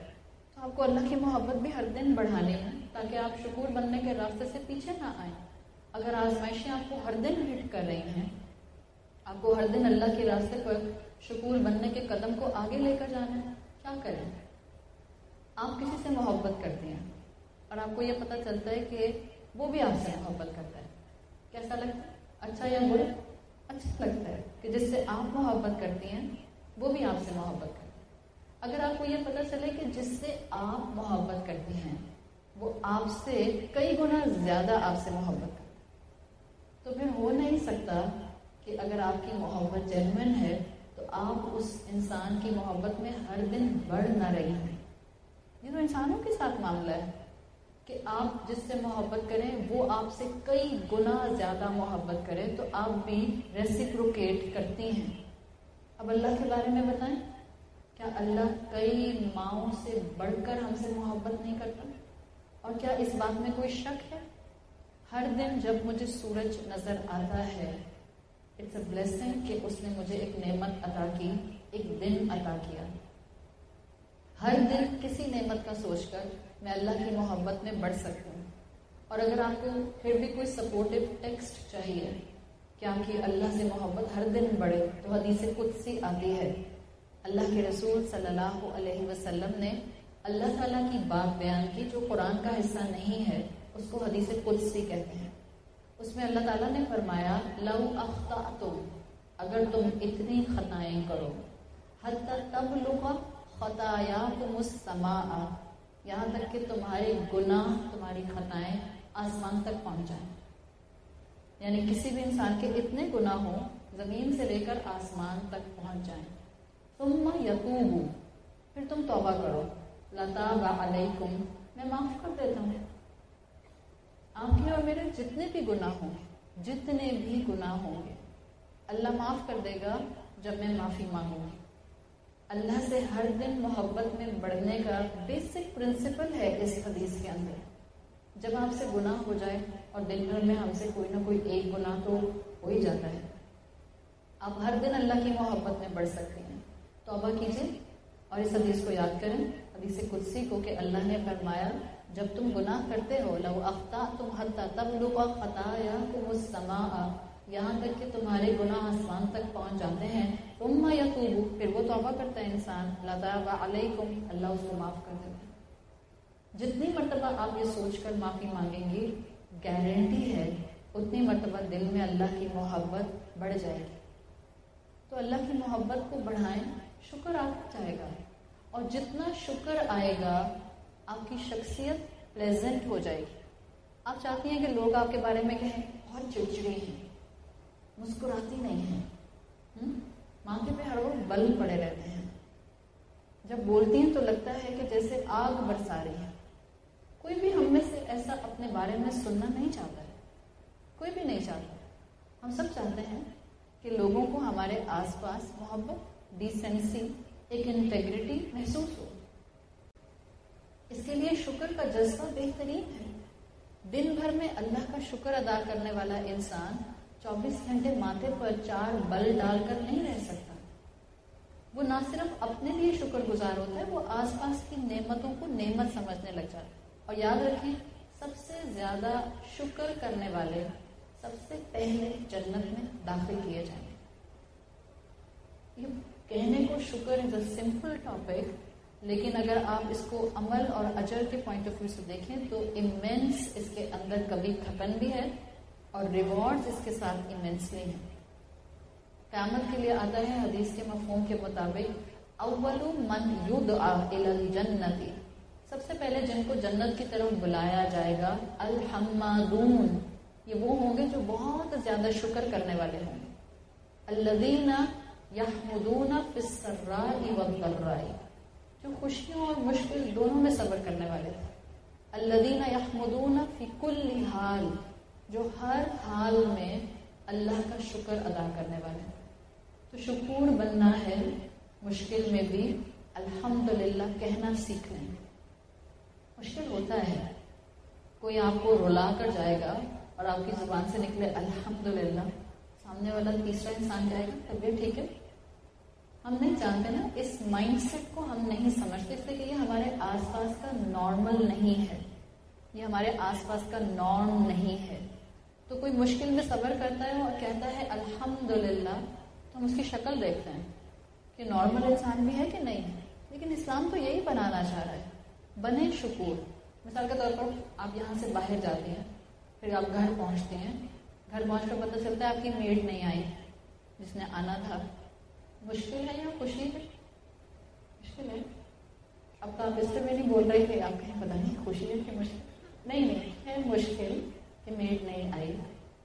تو آپ کو اللہ کی محبت بھی ہر دن بڑھانی ہے تاکہ آپ شکور بننے کے راستے سے پیچھے نہ آئیں. اگر آزمائشیں آپ کو ہر دن ہٹ کر رہی ہیں، آپ کو ہر دن اللہ کے راستے پر شکور بننے کے قدم کو آگے لے کر جانا ہے، کیا کریں؟ آپ کسی سے محبت کرتے ہیں اور آپ کو یہ پتہ چلتا ہے کہ وہ بھی آپ سے محبت کرتا ہے. کیسا لگتا ہے؟ اچھا یا برا؟ اچھا لگتا ہے کہ جس سے آپ محبت کرتی ہیں وہ بھی آپ سے محبت کرتا ہے. اگر آپ کو یہ پتہ چلے کہ جس سے آپ محبت کرتی ہیں وہ آپ سے کئی گنا زیادہ آپ سے محبت کرتا ہے، تو پھر ہو نہیں سکتا کہ اگر آپ کی محبت جینوئن ہے تو آپ اس انسان کی محبت میں ہر دن بڑھ نہ رہی ہیں. یہ تو انسانوں کے ساتھ معاملہ ہے کہ آپ جس سے محبت کریں وہ آپ سے کئی گنا زیادہ محبت کرے تو آپ بھی ریسیپروکیٹ کرتی ہیں. اب اللہ کے بارے میں بتائیں، کیا اللہ کئی ماؤں سے بڑھ کر ہم سے محبت نہیں کرتا؟ اور کیا اس بات میں کوئی شک ہے؟ ہر دن جب مجھے سورج نظر آتا ہے اٹس اے بلیسنگ کہ اس نے مجھے ایک نعمت عطا کی، ایک دن عطا کیا. ہر دن کسی نعمت کا سوچ کر میں اللہ کی محبت میں بڑھ سکتی ہوں. اور اگر آپ کو پھر بھی کوئی سپورٹیو ٹیکسٹ چاہیے کہ آپ کی اللہ سے محبت ہر دن بڑھے تو حدیث قدسی آتی ہے. اللہ کے رسول صلی اللہ علیہ وسلم نے اللہ تعالیٰ کی بات بیان کی جو قرآن کا حصہ نہیں ہے، اس کو حدیث قدسی کہتے ہیں. اس میں اللہ تعالیٰ نے فرمایا لو اخطأتم، اگر تم اتنی خطائیں کرو، حتی تبلغ خطایاکم السماء، یہاں تک کہ تمہارے گناہ، تمہاری خطائیں آسمان تک پہنچ جائیں. یعنی کسی بھی انسان کے اتنے گناہ ہوں زمین سے لے کر آسمان تک پہنچ جائیں. ثم یتوبوا، پھر تم توبہ کرو، لتاب علیکم، میں معاف کر دیتا ہوں۔ آپ کے اور میرے جتنے بھی گناہ ہوں گے، جتنے بھی گناہ ہوں گے، اللہ معاف کر دے گا جب میں معافی مانگوں گی۔ اللہ سے ہر دن محبت میں بڑھنے کا بیسک پرنسپل ہے اس حدیث کے اندر۔ جب آپ سے گناہ ہو جائے، اور دن بھر میں ہم سے کوئی نہ کوئی ایک گناہ تو ہو ہی جاتا ہے، آپ ہر دن اللہ کی محبت میں بڑھ سکتے ہیں۔ توبہ کیجیے اور اس حدیث کو یاد کریں، حدیث قدسی کو، کہ اللہ نے فرمایا جب تم گناہ کرتے ہو، لو اخطأتم حتی تبلغ خطاياكم السماء، یہاں تک کہ تمہارے گناہ آسمان تک پہنچ جاتے ہیں، ثم يتوب، پھر وہ توبہ کرتا ہے انسان، لتاب علیکم، اللہ اس کو معاف کر دیتا ہے۔ جتنی مرتبہ آپ یہ سوچ کر معافی مانگیں گے، گارنٹی ہے اتنی مرتبہ دل میں اللہ کی محبت بڑھ جائے گی۔ تو اللہ کی محبت کو بڑھائیں، شکر آتا جائے گا، اور جتنا شکر آئے گا آپ کی شخصیت پلیزنٹ ہو جائے گی۔ آپ چاہتی ہیں کہ لوگ آپ کے بارے میں کہیں بہت چڑچڑی ہیں، مسکراتی نہیں ہیں، ماتھے پہ ہر وقت بل پڑے رہتے ہیں، جب بولتی ہیں تو لگتا ہے کہ جیسے آگ برسا رہی ہے۔ کوئی بھی ہم میں سے ایسا اپنے بارے میں سننا نہیں چاہتا ہے، کوئی بھی نہیں چاہتا۔ ہم سب چاہتے ہیں کہ لوگوں کو ہمارے آس پاس محبت، ڈیسنسی، ایک انٹیگریٹی محسوس ہو۔ اس کے لیے شکر کا جذبہ بہترین ہے۔ دن بھر میں اللہ کا شکر ادا کرنے والا انسان 24 گھنٹے ماتھے پر 4 بل ڈال کر نہیں رہ سکتا۔ وہ نہ صرف اپنے لیے شکر گزار ہوتا ہے، وہ آس پاس کی نعمتوں کو نعمت سمجھنے لگ جاتا ہے۔ اور یاد رکھیں، سب سے زیادہ شکر کرنے والے سب سے پہلے جنت میں داخل کیے جائیں گے۔ یہ کہنے کو شکر از اے سمپل ٹاپک، لیکن اگر آپ اس کو عمل اور اجر کے پوائنٹ آف ویو سے دیکھیں تو امینس اس کے اندر کبھی تھکن بھی ہے، اور ریوارڈز اس کے ساتھ امینسلی ہیں۔ قیامت کے لیے آتا ہے حدیث کے مفہوم کے مطابق، اول من یدعا الی الجنۃ، سب سے پہلے جن کو جنت کی طرف بلایا جائے گا، الحمادون، یہ وہ ہوں گے جو بہت زیادہ شکر کرنے والے ہوں گے، الذین یحمدون فی السراء والضراء، جو خوشیوں اور مشکل دونوں میں صبر کرنے والے تھے، الذین یحمدون فی کل حال، جو ہر حال میں اللہ کا شکر ادا کرنے والے ہیں۔ تو شکور بننا ہے مشکل میں بھی الحمدللہ کہنا سیکھ لیں۔ مشکل ہوتا ہے، کوئی آپ کو رلا کر جائے گا اور آپ کی زبان سے نکلے الحمدللہ، سامنے والا تیسرا انسان جائے گا طبیعت ٹھیک ہے؟ ہم نہیں جانتے نا، اس مائنڈ سیٹ کو ہم نہیں سمجھتے، اس لیے کہ یہ ہمارے آس پاس کا نارمل نہیں ہے، یہ ہمارے آس پاس کا نارم نہیں ہے۔ تو کوئی مشکل میں صبر کرتا ہے اور کہتا ہے الحمدللہ، تو ہم اس کی شکل دیکھتے ہیں کہ نارمل انسان بھی ہے کہ نہیں ہے۔ لیکن اسلام تو یہی بنانا چاہ رہا ہے، بنے شکور۔ مثال کے طور پر آپ یہاں سے باہر جاتے ہیں، پھر آپ گھر پہنچتے ہیں، گھر پہنچ کر پتہ چلتا ہے آپ کی میڈ نہیں آئی جس نے آنا تھا۔ مشکل ہے یا خوشی ہے؟ مشکل ہے۔ اب تو آپ اس سے بھی نہیں بول رہے کہ آپ کہیں پتہ نہیں خوشی ہے کہ مشکل، نہیں ہے مشکل کہ میڈ نہیں آئی۔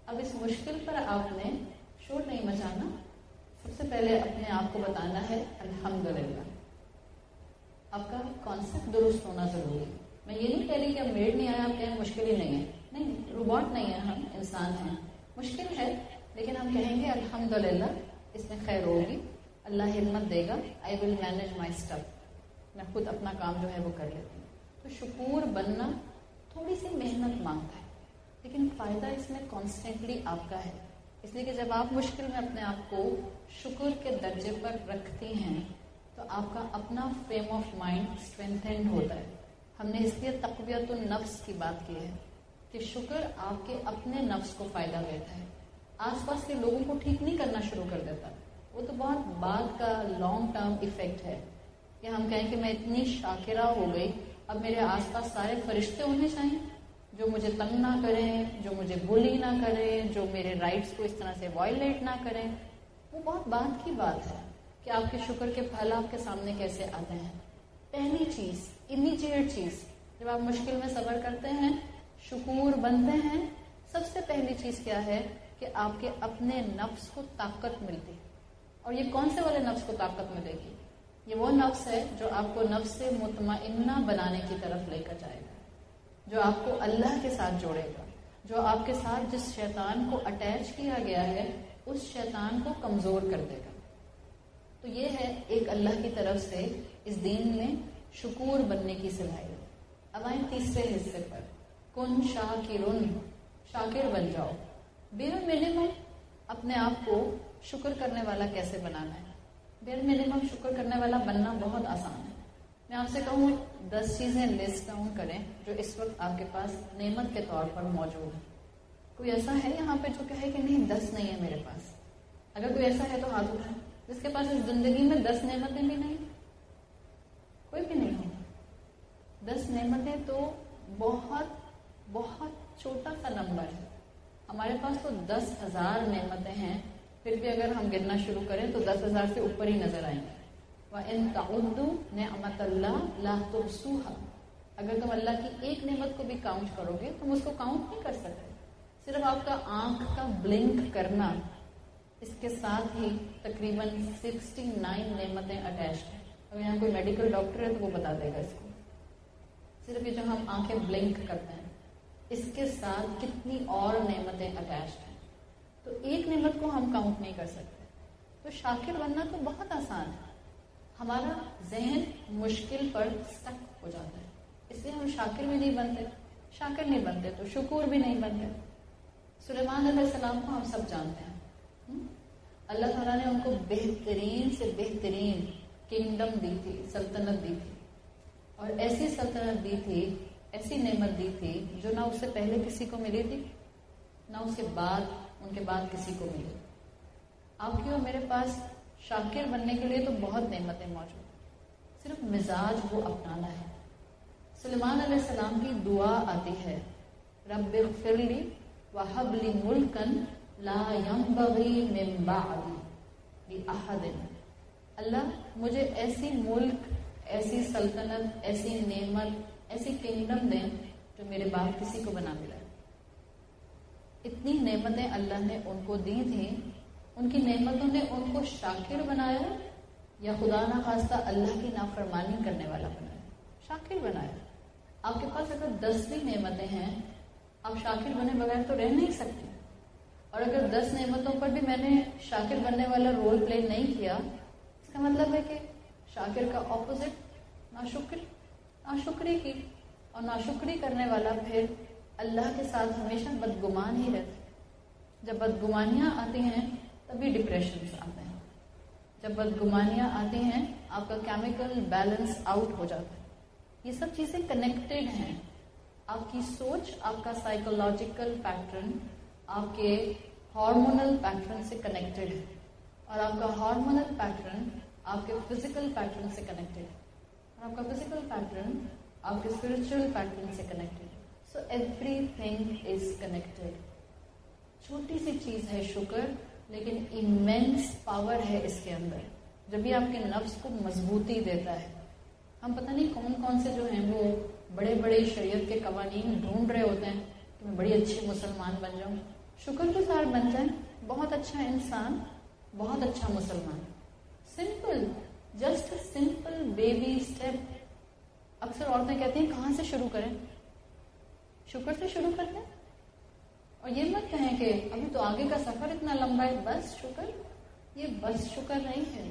اب اس مشکل پر آپ نے شور نہیں مچانا، سب سے پہلے اپنے آپ کو بتانا ہے الحمدللہ۔ آپ کا کانسیپٹ درست ہونا ضروری ہے۔ میں یہ نہیں کہہ رہی کہ اب میڈ نہیں آیا آپ کہیں مشکل ہی نہیں ہے، نہیں، روبوٹ نہیں ہے، ہم انسان ہیں، مشکل ہے، لیکن ہم کہیں گے الحمدللہ اس میں خیر ہوگی، اللہ ہمت دے گا، آئی ول مینج مائی اسٹف، میں خود اپنا کام جو ہے وہ کر لیتی ہوں۔ تو شکور بننا تھوڑی سی محنت مانگتا ہے، لیکن فائدہ اس میں کانسٹینٹلی آپ کا ہے۔ اس لیے کہ جب آپ مشکل میں اپنے آپ کو شکر کے درجے پر رکھتی ہیں تو آپ کا اپنا فریم آف مائنڈ اسٹرینتھنڈ ہوتا ہے۔ ہم نے اس لیے تقویت النفس کی بات کی ہے کہ شکر آپ کے اپنے نفس کو فائدہ دیتا ہے، آس پاس کے لوگوں کو ٹھیک نہیں کرنا شروع کر دیتا۔ وہ تو بہت بعد کا لانگ ٹرم ایفیکٹ ہے کہ ہم کہیں کہ میں اتنی شاکرہ ہو گئی، اب میرے آس پاس سارے فرشتے ہونے چاہیے جو مجھے تنگ نہ کریں، جو مجھے بلی نہ کریں، جو میرے رائٹس کو اس طرح سے وائلیٹ نہ کریں۔ وہ بہت بعد کی بات ہے کہ آپ کے شکر کے پھل آپ کے سامنے کیسے آتے ہیں۔ پہلی چیز، امیجیٹ چیز، جب آپ مشکل میں صبر کرتے ہیں، شکور بنتے ہیں، سب سے پہلی چیز کیا ہے کہ آپ کے اپنے نفس کو طاقت ملتی ہے۔ اور یہ کون سے والے نفس کو طاقت ملے گی؟ یہ وہ نفس ہے جو آپ کو نفس مطمئنہ بنانے کی طرف لے کر جائے گا، جو آپ کو اللہ کے ساتھ جوڑے گا، جو آپ کے ساتھ جس شیطان کو اٹیچ کیا گیا ہے اس شیطان کو کمزور کر دے گا۔ تو یہ ہے ایک اللہ کی طرف سے اس دین میں شکور بننے کی صلاحیت۔ اب آئیں تیسرے حصے پر، کن شاکرن، شاکر بن جاؤ۔ بیر منیمم اپنے آپ کو شکر کرنے والا کیسے بنانا ہے؟ بیر منیمم شکر کرنے والا بننا بہت آسان ہے۔ میں آپ سے کہوں 10 چیزیں لسٹ ڈاؤن کریں جو اس وقت آپ کے پاس نعمت کے طور پر موجود ہے۔ کوئی ایسا ہے یہاں پہ جو کہے کہ نہیں 10 نہیں ہے میرے پاس؟ اگر کوئی ایسا ہے تو ہاتھ اٹھائیں جس کے پاس اس زندگی میں 10 نعمتیں بھی نہیں، کوئی بھی نہیں ہوگا۔ 10 نعمتیں تو بہت بہت چھوٹا سا نمبر ہے۔ ہمارے پاس تو 10,000 نعمتیں ہیں، پھر بھی اگر ہم گننا شروع کریں تو 10,000 سے اوپر ہی نظر آئیں گے۔ وَإِن تَعُدُّوا نِعْمَتَ اللَّهِ لَا تُحْصُوهَا، اگر تم اللہ کی ایک نعمت کو بھی کاؤنٹ کرو گے تم اس کو کاؤنٹ نہیں کر سکتے۔ صرف آپ کا آنکھ کا بلنک کرنا، اس کے ساتھ ہی تقریباً 69 نعمتیں اٹیچڈ ہیں۔ اگر یہاں کوئی میڈیکل ڈاکٹر ہے تو وہ بتا دے گا اس کو۔ صرف یہ جو ہم آنکھیں بلنک کرتے ہیں اس کے ساتھ کتنی اور نعمتیں اٹیچڈ ہیں، تو ایک نعمت کو ہم کاؤنٹ نہیں کر سکتے۔ تو شاکر بننا تو بہت آسان ہے، ہمارا ذہن مشکل پر سٹک ہو جاتا ہے، اس لیے ہم شاکر بھی نہیں بنتے۔ شاکر نہیں بنتے تو شکور بھی نہیں بنتے۔ سلیمان علیہ السلام کو ہم سب جانتے ہیں، اللہ تعالیٰ نے ان کو بہترین سے بہترین کنگڈم دی تھی، سلطنت دی تھی، اور ایسی سلطنت دی تھی، ایسی نعمت دی تھی جو نہ اس سے پہلے کسی کو ملی تھی نہ اس کے بعد ان کے بعد کسی کو ملی۔ آپ کی اور میرے پاس شاکر بننے کے لیے تو بہت نعمتیں موجود ہیں، صرف مزاج وہ اپنانا ہے۔ سلیمان علیہ السلام کی دعا آتی ہے، رب اغفر لی وہب لی ملکا لا ينبغی من بعدی لأحد، اللہ مجھے ایسی ملک، ایسی سلطنت، ایسی نعمت، ایسی کنگڈم دیں جو میرے بعد کسی کو بنا ملا۔ اتنی نعمتیں اللہ نے ان کو دی تھیں، ان کی نعمتوں نے ان کو شاکر بنایا یا خدا نہ خواستہ اللہ کی نافرمانی کرنے والا بنایا؟ شاکر بنایا۔ آپ کے پاس اگر 10 بھی نعمتیں ہیں آپ شاکر بنے بغیر تو رہ نہیں سکتے، اور اگر 10 نعمتوں پر بھی میں نے شاکر بننے والا رول پلے نہیں کیا، اس کا مطلب ہے کہ شاکر کا اپوزٹ ناشکری کی، اور ناشکری کرنے والا پھر اللہ کے ساتھ ہمیشہ بدگمان ہی رہتا ہے۔ جب بدگمانیاں آتی ہیں تبھی ڈپریشنز آتے ہیں، جب بدگمانیاں آتی ہیں آپ کا کیمیکل بیلنس آؤٹ ہو جاتا ہے۔ یہ سب چیزیں کنیکٹڈ ہیں، آپ کی سوچ، آپ کا سائیکولوجیکل پیٹرن آپ کے ہارمونل پیٹرن سے کنیکٹڈ ہے، اور آپ کا ہارمونل پیٹرن آپ کے فزیکل پیٹرن سے کنیکٹڈ ہے، اور آپ کا فزیکل پیٹرن آپ کے اسپرچل پیٹرن سے کنیکٹڈ ہے۔ So every thing is connected. چھوٹی سی چیز ہے شکر، لیکن ایمینس پاور ہے اس کے اندر، جب بھی آپ کے نفس کو مضبوطی دیتا ہے۔ ہم پتہ نہیں کون کون سے جو ہیں وہ بڑے بڑے شریعت کے قوانین ڈھونڈ رہے ہوتے ہیں کہ میں بڑی اچھی مسلمان بن جاؤں۔ شکر گزار بن جائیں، بہت اچھا انسان، بہت اچھا مسلمان۔ Simple, just simple baby step. اکثر عورتیں کہتی ہیں کہاں سے شروع کریں؟ شکر سے شروع کرتے ہیں، اور یہ مت کہیں کہ ابھی تو آگے کا سفر اتنا لمبا ہے، بس شکر۔ یہ بس شکر نہیں ہے،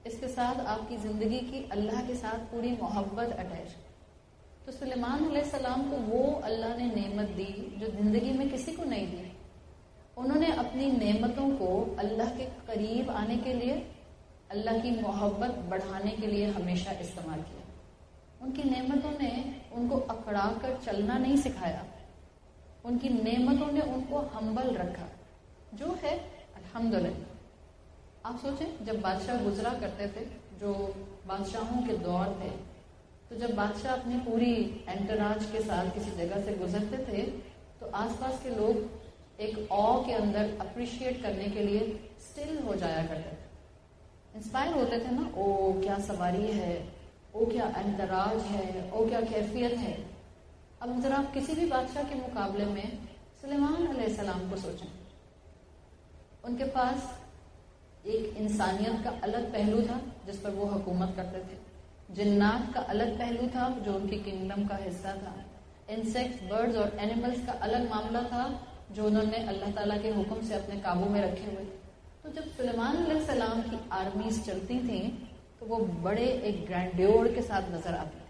اس کے ساتھ آپ کی زندگی کی اللہ کے ساتھ پوری محبت اٹیچ۔ تو سلیمان علیہ السلام کو وہ اللہ نے نعمت دی جو زندگی میں کسی کو نہیں دی۔ انہوں نے اپنی نعمتوں کو اللہ کے قریب آنے کے لیے، اللہ کی محبت بڑھانے کے لیے ہمیشہ استعمال کیا۔ ان کی نعمتوں نے ان کو اکڑا کر چلنا نہیں سکھایا، ان کی نعمتوں نے ان کو ہمبل رکھا، جو ہے الحمدللہ۔ آپ سوچیں جب بادشاہ گزرا کرتے تھے، جو بادشاہوں کے دور تھے، تو جب بادشاہ اپنی پوری انٹراج کے ساتھ کسی جگہ سے گزرتے تھے تو آس پاس کے لوگ ایک او کے اندر اپریشیٹ کرنے کے لیے سٹل ہو جایا کرتے تھے، انسپائر ہوتے تھے نا، او کیا سواری ہے، او کیا انتراج ہے، او کیا کیفیت ہے۔ اب ذرا آپ کسی بھی بادشاہ کے مقابلے میں سلیمان علیہ السلام کو سوچیں، ان کے پاس ایک انسانیت کا الگ پہلو تھا جس پر وہ حکومت کرتے تھے، جنات کا الگ پہلو تھا جو ان کی کنگڈم کا حصہ تھا، انسیکٹس، برڈز اور اینیملز کا الگ معاملہ تھا جو انہوں نے اللہ تعالیٰ کے حکم سے اپنے قابو میں رکھے ہوئے. تو جب سلیمان علیہ السلام کی آرمیز چلتی تھیں تو وہ بڑے ایک گرینڈیور کے ساتھ نظر آتی تھی.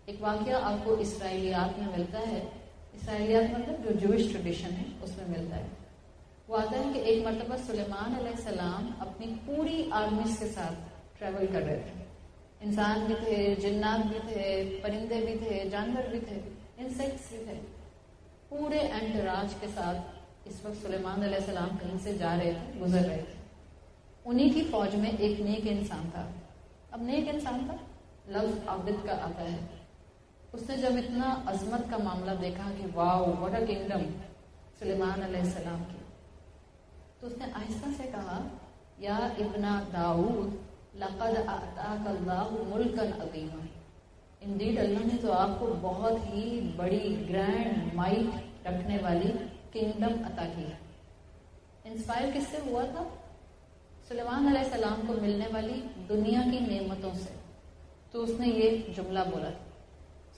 ایک واقعہ آپ کو اسرائیلیات میں ملتا ہے، اسرائیلیات مطلب جو جوئش ٹریڈیشن ہے اس میں ملتا ہے. وہ آتا ہے کہ ایک مرتبہ سلیمان علیہ السلام اپنی پوری آرمیز کے ساتھ ٹریول کر رہے تھے. انسان بھی تھے، جنات بھی تھے، پرندے بھی تھے، جانور بھی تھے، انسیکٹس بھی تھے. پورے انٹراج کے ساتھ اس وقت سلیمان علیہ السلام کہیں سے جا رہے تھے، گزر رہے تھے. انہی کی فوج میں ایک نیک انسان تھا. اب نیک انسان تھا لفظ عابد کا آتا ہے. اس نے جب اتنا عظمت کا معاملہ دیکھا کہ واو واٹ اے کنگڈم سلیمان علیہ السلام کی، تو اس نے آہستہ سے کہا یا ابن داؤد لقد اعطاک اللہ ملکا عظیما. انڈیڈ اللہ نے تو آپ کو بہت ہی بڑی گرینڈ مائٹ رکھنے والی کنگڈم عطا کی ہے. انسپائر کس سے ہوا تھا؟ سلیمان علیہ السلام کو ملنے والی دنیا کی نعمتوں سے. تو اس نے یہ جملہ بولا تھا.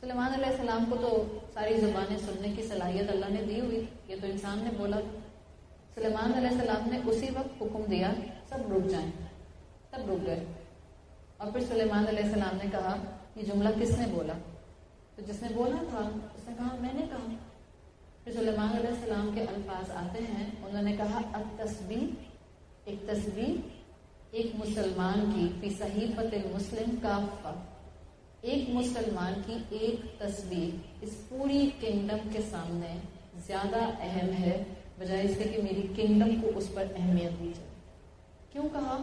سلیمان علیہ السلام کو تو ساری زبانیں سننے کی صلاحیت اللہ نے دی ہوئی، یہ تو انسان نے بولا تھا. سلیمان علیہ السلام نے اسی وقت حکم دیا سب رک جائیں، سب رک گئے. اور پھر سلیمان علیہ السلام نے کہا یہ جملہ کس نے بولا؟ تو جس نے بولا تھا اس نے کہا میں نے کہا. پھر سلیمان علیہ السلام کے الفاظ آتے ہیں، انہوں نے کہا التسبیح، ایک تسبیح ایک مسلمان کی فی صحیفۃ المسلم کافہ، ایک مسلمان کی ایک تسبیح اس پوری کنگڈم کے سامنے زیادہ اہم ہے بجائے اس کے کہ میری کنگڈم کو اس پر اہمیت دی جائے. کیوں کہا؟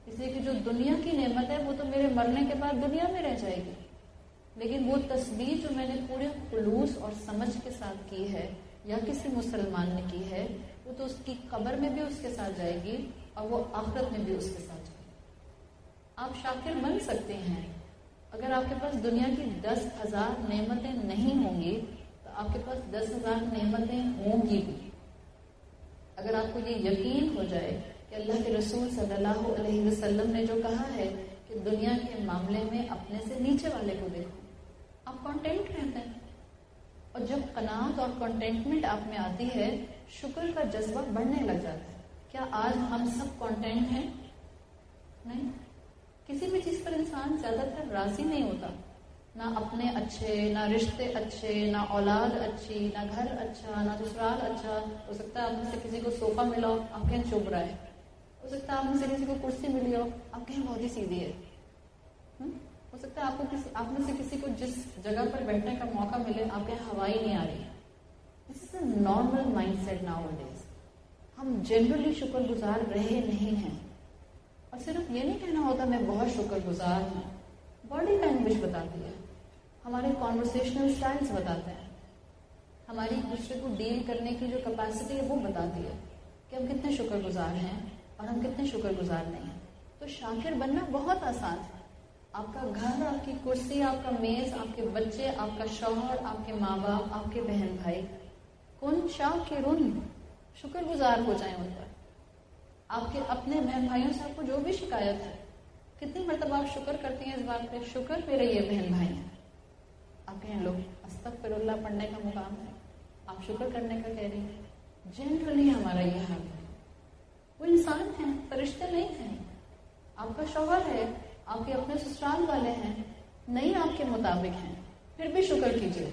اس لیے کہ جو دنیا کی نعمت ہے وہ تو میرے مرنے کے بعد دنیا میں رہ جائے گی، لیکن وہ تسبیح جو میں نے پورے خلوص اور سمجھ کے ساتھ کی ہے یا کسی مسلمان نے کی ہے، وہ تو اس کی قبر میں بھی اس کے ساتھ جائے گی اور وہ آخرت میں بھی اس کے ساتھ جائے گی. آپ شاکر بن سکتے ہیں. اگر آپ کے پاس دنیا کی 10,000 نعمتیں نہیں ہوں گی تو آپ کے پاس 10,000 نعمتیں ہوں گی بھی. اگر آپ کو یہ یقین ہو جائے کہ اللہ کے رسول صلی اللہ علیہ وسلم نے جو کہا ہے کہ دنیا کے معاملے میں اپنے سے نیچے والے کو دیکھو، آپ کانٹینٹ رہتے ہیں. اور جب قناعت اور کانٹینٹمنٹ آپ میں آتی ہے، شکر کا جذبہ بڑھنے لگ جاتا ہے. کیا آج ہم سب کانٹینٹ ہیں؟ نہیں. کسی بھی چیز پر انسان زیادہ تر راضی نہیں ہوتا، نہ اپنے اچھے، نہ رشتے اچھے، نہ اولاد اچھی، نہ گھر اچھا، نہ سسرال اچھا. ہو سکتا ہے آپ میں سے کسی کو صوفہ ملا ہو، آپ کہیں چبھ رہا ہے. ہو سکتا ہے آپ میں سے کسی کو کرسی ملی ہو، آپ کہیں بہت ہی سیدھی ہے. ہو سکتا ہے آپ میں سے کسی کو جس جگہ پر بیٹھنے کا موقع ملے آپ کہیں ہوا ہی نہیں آ رہی. This is a normal mind set nowadays. ہم جنرلی شکر گزار رہے نہیں ہیں. اور صرف یہ نہیں کہنا ہوتا میں بہت شکر گزار ہوں. باڈی لینگویج بتاتی ہے، ہمارے کانورسیشنل اسٹائلس بتاتے ہیں، ہماری ایک دوسرے کو ڈیل کرنے کی جو کیپیسٹی ہے وہ بتاتی ہے کہ ہم کتنے شکر گزار ہیں اور ہم کتنے شکر گزار نہیں ہیں. تو شاکر بننا بہت آسان ہے. آپ کا گھر، آپ کی کرسی، آپ کا میز، آپ کے بچے، آپ کا شوہر، آپ کے ماں باپ، آپ کے بہن بھائی، کن شاکرون، شکر گزار ہو جائیں ان پر. آپ کے اپنے بہن بھائیوں سے آپ کو جو بھی شکایت ہے، کتنی مرتبہ آپ شکر کرتی ہیں اس بات پہ، شکر میرے یہ بہن بھائی ہیں. آپ کہیں لوگ استغفر اللہ پڑھنے کا مقام ہے، آپ شکر کرنے کا کہہ رہی ہیں. جنرلی ہمارا یہ حال ہے. وہ انسان ہیں، فرشتے نہیں ہیں. آپ کا شوہر ہے، آپ کے اپنے سسرال والے ہیں، نہیں آپ کے مطابق ہیں، پھر بھی شکر کیجیے.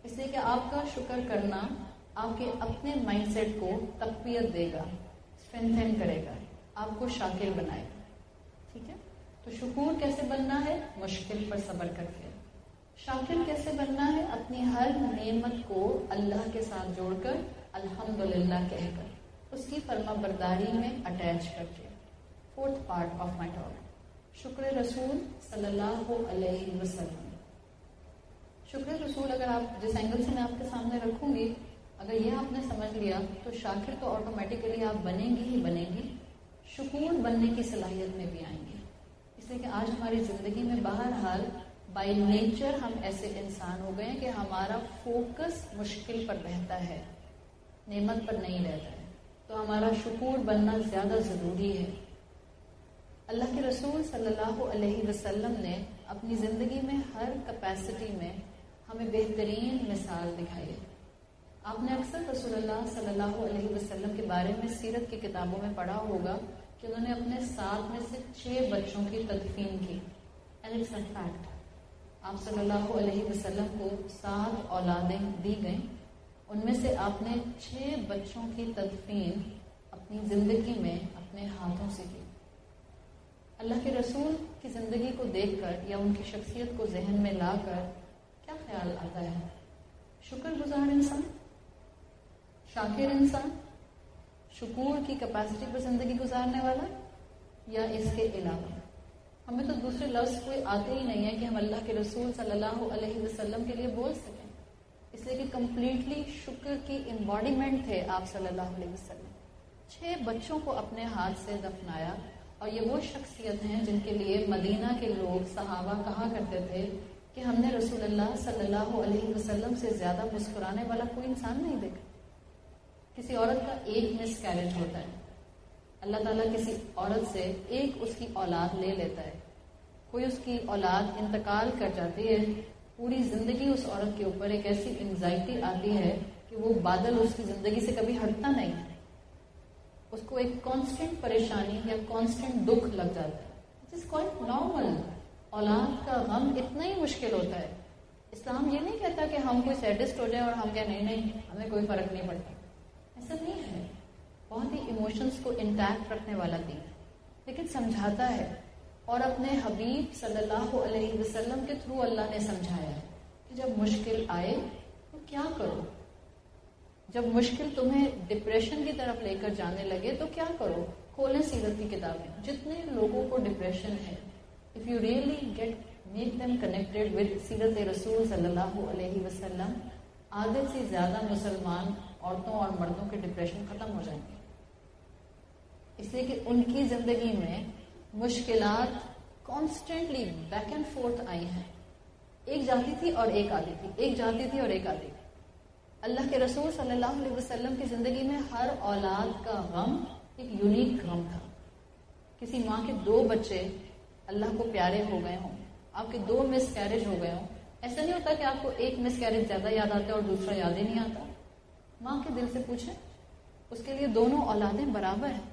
اس لیے کہ آپ کا شکر کرنا آپ کے اپنے مائنڈ سیٹ کو تقویت دے گا، اسٹرینتھن کرے گا، آپ کو شاکر بنائے گا. ٹھیک ہے؟ تو شکور کیسے بننا ہے؟ مشکل پر صبر کر کے. شاکر کیسے بننا ہے؟ اپنی ہر نعمت کو اللہ کے ساتھ جوڑ کر الحمدللہ کہہ کر، اس کی فرما برداری میں اٹیچ کر کے. Fourth part of my talk, شکر رسول صلی اللہ علیہ وسلم. شکر رسول اگر آپ جس اینگل سے میں آپ کے سامنے رکھوں گی، اگر یہ آپ نے سمجھ لیا تو شاکر تو آٹومیٹیکلی آپ بنیں گی ہی بنیں گی، شکور بننے کی صلاحیت میں بھی آئیں گے. اس لیے کہ آج ہماری زندگی میں بہرحال بائی نیچر ہم ایسے انسان ہو گئے ہیں کہ ہمارا فوکس مشکل پر رہتا ہے، نعمت پر نہیں رہتا ہے. تو ہمارا شکور بننا زیادہ ضروری ہے. اللہ کے رسول صلی اللہ علیہ وسلم نے اپنی زندگی میں ہر کیپیسٹی میں ہمیں بہترین مثال دکھائی ہے. آپ نے اکثر رسول اللہ صلی اللہ علیہ وسلم کے بارے میں سیرت کی کتابوں میں پڑھا ہوگا کہ انہوں نے اپنے 7 میں سے 6 بچوں کی تدفین کی. And it's a fact. آپ صلی اللہ علیہ وسلم کو 7 اولادیں دی گئیں، ان میں سے آپ نے 6 بچوں کی تدفین اپنی زندگی میں اپنے ہاتھوں سے کی. اللہ کے رسول کی زندگی کو دیکھ کر یا ان کی شخصیت کو ذہن میں لا کر کیا خیال آتا ہے؟ شکر گزار انسان، شاکر انسان، شکور کی کیپیسٹی پر زندگی گزارنے والا، یا اس کے علاوہ؟ ہمیں تو دوسرے لفظ کوئی آتے ہی نہیں ہے کہ ہم اللہ کے رسول صلی اللہ علیہ وسلم کے لیے بول سکیں، اس لیے کہ کمپلیٹلی شکر کی امباڈیمنٹ تھے آپ صلی اللہ علیہ وسلم. 6 بچوں کو اپنے ہاتھ سے دفنایا، اور یہ وہ شخصیت ہیں جن کے لیے مدینہ کے لوگ صحابہ کہا کرتے تھے کہ ہم نے رسول اللہ صلی اللہ علیہ وسلم سے زیادہ مسکرانے والا کوئی انسان نہیں دیکھا. کسی عورت کا ایک مس کیریج ہوتا ہے، اللہ تعالیٰ کسی عورت سے ایک اس کی اولاد لے لیتا ہے. کوئی اس کی اولاد انتقال کر جاتی ہے، پوری زندگی اس عورت کے اوپر ایک ایسی انزائٹی آتی ہے کہ وہ بادل اس کی زندگی سے کبھی ہٹتا نہیں ہے. اس کو ایک کانسٹنٹ پریشانی یا کانسٹنٹ دکھ لگ جاتا ہے. It is quite normal. اولاد کا غم اتنا ہی مشکل ہوتا ہے. اسلام یہ نہیں کہتا کہ ہم کوئی سیڈسٹ ہو جائیں اور ہم کہیں نہیں نہیں ہمیں کوئی فرق نہیں پڑتا. ایسا نہیں ہے. بہت ہی ایموشنز کو انٹیکٹ رکھنے والا دین، لیکن سمجھاتا ہے. اور اپنے حبیب صلی اللہ علیہ وسلم کے تھرو اللہ نے سمجھایا ہے کہ جب مشکل آئے تو کیا کرو. جب مشکل تمہیں ڈپریشن کی طرف لے کر جانے لگے تو کیا کرو. کھولیں سیرت کی کتابیں. جتنے لوگوں کو ڈپریشن ہے، if you really make them connected with سیرت رسول صلی اللہ علیہ وسلم، آدھے سے زیادہ مسلمان عورتوں اور مردوں کے ڈپریشن ختم ہو جائیں گے. اس لیے کہ ان کی زندگی میں مشکلات کانسٹنٹلی بیک اینڈ فورتھ آئی ہیں. ایک جاتی تھی اور ایک آتی تھی، ایک جاتی تھی اور ایک آتی تھی. اللہ کے رسول صلی اللہ علیہ وسلم کی زندگی میں ہر اولاد کا غم ایک یونیک غم تھا. کسی ماں کے 2 بچے اللہ کو پیارے ہو گئے ہوں، آپ کے 2 مس کیریج ہو گئے ہوں، ایسا نہیں ہوتا کہ آپ کو ایک مس کیریج زیادہ یاد آتا ہے اور دوسرا یاد ہی نہیں آتا. ماں کے دل سے پوچھیں، اس کے لیے دونوں اولادیں برابر ہیں.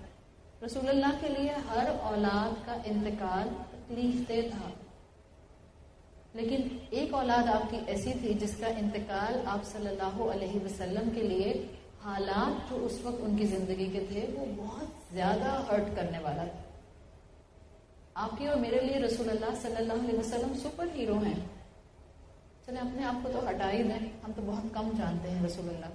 رسول اللہ کے لیے ہر اولاد کا انتقال تکلیف دہ تھا، لیکن ایک اولاد آپ کی ایسی تھی جس کا انتقال آپ صلی اللہ علیہ وسلم کے لیے حالات جو اس وقت ان کی زندگی کے تھے وہ بہت زیادہ ہرٹ کرنے والا تھا. آپ کی اور میرے لیے رسول اللہ صلی اللہ علیہ وسلم سپر ہیرو ہیں. چلیں اپنے آپ کو تو ہٹا ہی دیں، ہم تو بہت کم جانتے ہیں رسول اللہ.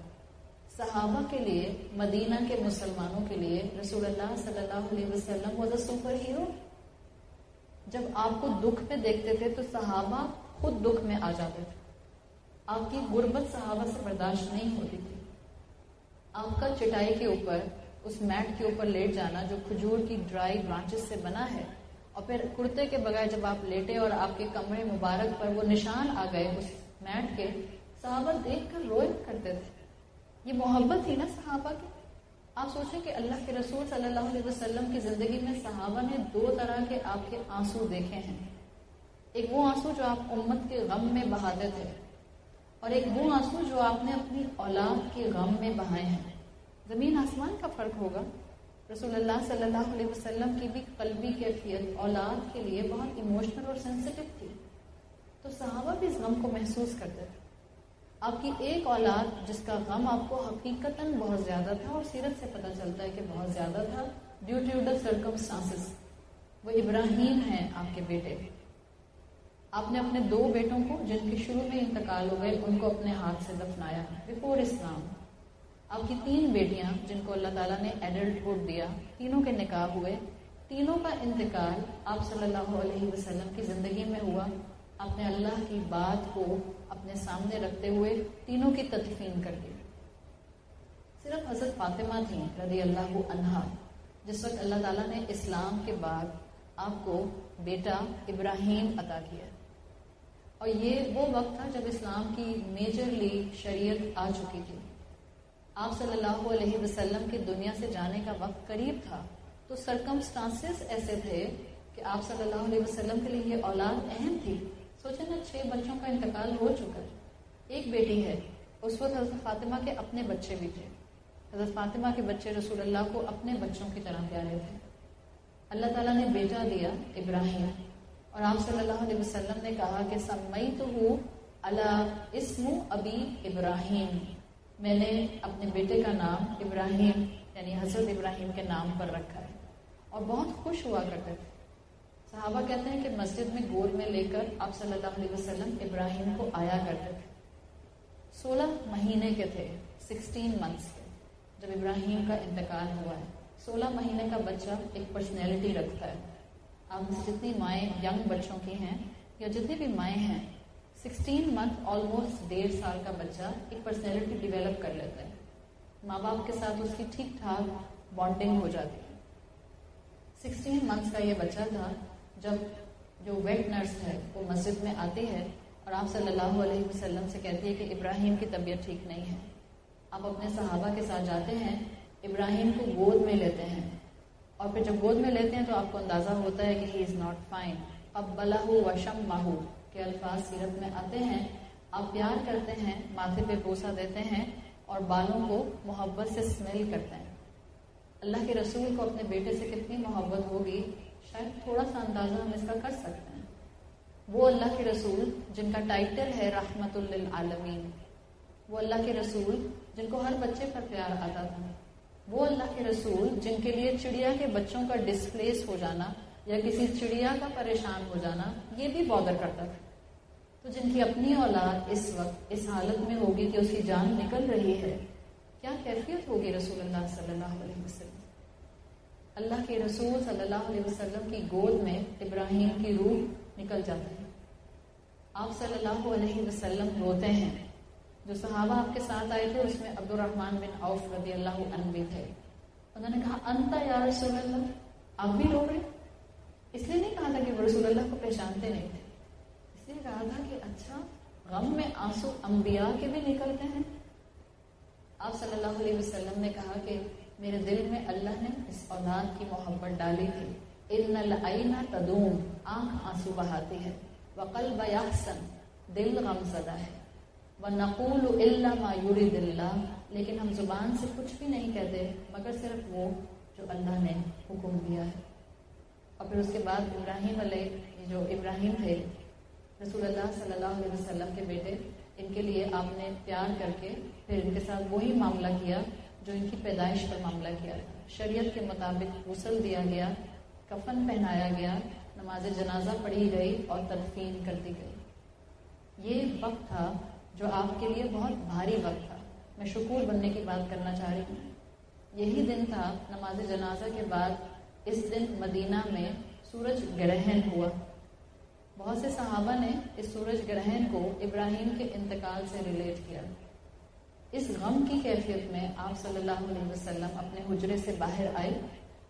صحابہ کے لیے، مدینہ کے مسلمانوں کے لیے رسول اللہ صلی اللہ علیہ وسلم واز اے سپر ہیرو. جب آپ کو دکھ میں دیکھتے تھے تو صحابہ خود دکھ میں آ جاتے تھے. آپ کی غربت صحابہ سے برداشت نہیں ہوتی تھی. آپ کا چٹائی کے اوپر، اس میٹ کے اوپر لیٹ جانا جو کھجور کی ڈرائی برانچز سے بنا ہے، اور پھر کرتے کے بغیر جب آپ لیٹے اور آپ کے کمرے مبارک پر وہ نشان آ گئے اس میٹ کے، صحابہ دیکھ کر رویا کرتے تھے. یہ محبت تھی نا صحابہ کی. آپ سوچیں کہ اللہ کے رسول صلی اللہ علیہ وسلم کی زندگی میں صحابہ نے 2 طرح کے آپ کے آنسو دیکھے ہیں. ایک وہ آنسو جو آپ امت کے غم میں بہاتے تھے، اور ایک وہ آنسو جو آپ نے اپنی اولاد کے غم میں بہائے ہیں. زمین آسمان کا فرق ہوگا. رسول اللہ صلی اللہ علیہ وسلم کی بھی قلبی کیفیت اولاد کے لیے بہت ایموشنل اور سینسٹیو تھی، تو صحابہ بھی اس غم کو محسوس کرتے تھے. آپ کی ایک اولاد جس کا غم آپ کو حقیقتاً بہت زیادہ تھا، اور سیرت سے پتہ چلتا ہے کہ بہت زیادہ تھا ڈیو ٹو دا سرکمسٹانسز، وہ ابراہیم ہیں آپ کے بیٹے. آپ نے اپنے 2 بیٹوں کو جن کے شروع میں انتقال ہو گئے ان کو اپنے ہاتھ سے دفنایا بفور اسلام. آپ کی 3 بیٹیاں جن کو اللہ تعالیٰ نے ایڈلٹہڈ دیا، تینوں کے نکاح ہوئے. تینوں کا انتقال آپ صلی اللہ علیہ وسلم کی زندگی میں ہوا. آپ نے اللہ کی بات کو اپنے سامنے رکھتے ہوئے تینوں کی تدفین کر دی. صرف حضرت فاطمہ تھیں رضی اللہ عنہا جس وقت اللہ تعالیٰ نے اسلام کے بعد آپ کو بیٹا ابراہیم عطا کیا. اور یہ وہ وقت تھا جب اسلام کی میجرلی شریعت آ چکی تھی. آپ صلی اللہ علیہ وسلم کی دنیا سے جانے کا وقت قریب تھا، تو سرکمسٹانسز ایسے تھے کہ آپ صلی اللہ علیہ وسلم کے لیے یہ اولاد اہم تھی. سوچیں نا 6 بچوں کا انتقال ہو چکا ہے, ایک بیٹی ہے. اس وقت حضرت فاطمہ کے اپنے بچے بھی تھے. حضرت فاطمہ کے بچے رسول اللہ کو اپنے بچوں کی طرح پیارے تھے. اللہ تعالیٰ نے بیٹا دیا ابراہیم, اور آپ صلی اللہ علیہ وسلم نے کہا کہ سمیتہ علی اسم ابی ابراہیم, میں نے اپنے بیٹے کا نام ابراہیم یعنی حضرت ابراہیم کے نام پر رکھا ہے. اور بہت خوش ہوا کرتے تھے. صحابہ کہتے ہیں کہ مسجد میں گود میں لے کر آپ صلی اللہ علیہ وسلم ابراہیم کو آیا کرتے تھے. 16 مہینے کے تھے, 16 months کے, جب ابراہیم کا انتقال ہوا ہے. 16 مہینے کا بچہ ایک پرسنالٹی رکھتا ہے. آپ جتنی مائیں ینگ بچوں کی ہیں یا جتنی بھی مائیں ہیں, 16 month آلموسٹ 1.5 سال کا بچہ ایک پرسنالٹی ڈیولپ کر لیتا ہے. ماں باپ کے ساتھ اس کی ٹھیک ٹھاک بانڈنگ ہو جاتی ہے. 16 months کا یہ بچہ تھا جب جو ویٹ نرس ہے وہ مسجد میں آتی ہے اور آپ صلی اللہ علیہ وسلم سے کہتی ہے کہ ابراہیم کی طبیعت ٹھیک نہیں ہے. آپ اپنے صحابہ کے ساتھ جاتے ہیں, ابراہیم کو گود میں لیتے ہیں, اور پھر جب گود میں لیتے ہیں تو آپ کو اندازہ ہوتا ہے کہ ہی از ناٹ فائن. اب بلہ وشم ماہو کے الفاظ سیرت میں آتے ہیں. آپ پیار کرتے ہیں, ماتھے پہ بوسہ دیتے ہیں اور بالوں کو محبت سے اسمیل کرتے ہیں. اللہ کے رسول کو اپنے بیٹے سے کتنی محبت ہوگی, شاید تھوڑا سا اندازہ ہم اس کا کر سکتے ہیں. وہ اللہ کے رسول جن کا ٹائٹل ہے رحمت للعالمین, وہ اللہ کے رسول جن کو ہر بچے پر پیار آتا تھا, وہ اللہ کے رسول جن کے لیے چڑیا کے بچوں کا ڈسپلیس ہو جانا یا کسی چڑیا کا پریشان ہو جانا یہ بھی بادر کرتا تھا. تو جن کی اپنی اولاد اس وقت اس حالت میں ہوگی کہ اس کی جان نکل رہی ہے, کیا کیفیت ہوگی رسول اللہ صلی اللہ علیہ وسلم. اللہ کے رسول صلی اللہ علیہ وسلم کی گود میں ابراہیم کی روح نکل جاتی ہے. آپ صلی اللہ علیہ وسلم روتے ہیں. جو صحابہ آپ کے ساتھ آئے تھے اس میں عبد الرحمن بن عوف رضی اللہ عنہ بھی تھے. انہوں نے کہا انت یا رسول اللہ, آپ بھی رو رہے. اس لیے نہیں کہا تھا کہ وہ رسول اللہ کو پہچانتے نہیں تھے, اس لیے کہا تھا کہ اچھا غم میں آنسو انبیاء کے بھی نکلتے ہیں. آپ صلی اللہ علیہ وسلم نے کہا کہ میرے دل میں اللہ نے اس اولاد کی محبت ڈالی تھی. ان العین تدوم, آنکھ آنسو بہاتی ہے, وقلب یحزن, دل غم زدہ ہے, وَنَقُولُ إِلَّا مَا يُرِدِ اللَّهُ, لیکن ہم زبان سے کچھ بھی نہیں کہتے مگر صرف وہ جو اللہ نے حکم دیا ہے. اور پھر اس کے بعد ابراہیم علیہ, جو ابراہیم تھے رسول اللہ صلی اللہ علیہ وسلم کے بیٹے, ان کے لیے آپ نے پیار کر کے پھر ان کے ساتھ وہی معاملہ کیا جو ان کی پیدائش پر معاملہ کیا تھا. شریعت کے مطابق غسل دیا گیا, کفن پہنایا گیا, نماز جنازہ پڑھی گئی اور تدفین کر دی گئی. یہ وقت تھا جو آپ کے لیے بہت بھاری وقت تھا. میں شکور بننے کی بات کرنا چاہ رہی ہوں. یہی دن تھا نماز جنازہ کے بعد, اس دن مدینہ میں سورج گرہن ہوا. بہت سے صحابہ نے اس سورج گرہن کو ابراہیم کے انتقال سے ریلیٹ کیا. اس غم کی کیفیت میں آپ صلی اللہ علیہ وسلم اپنے حجرے سے باہر آئے,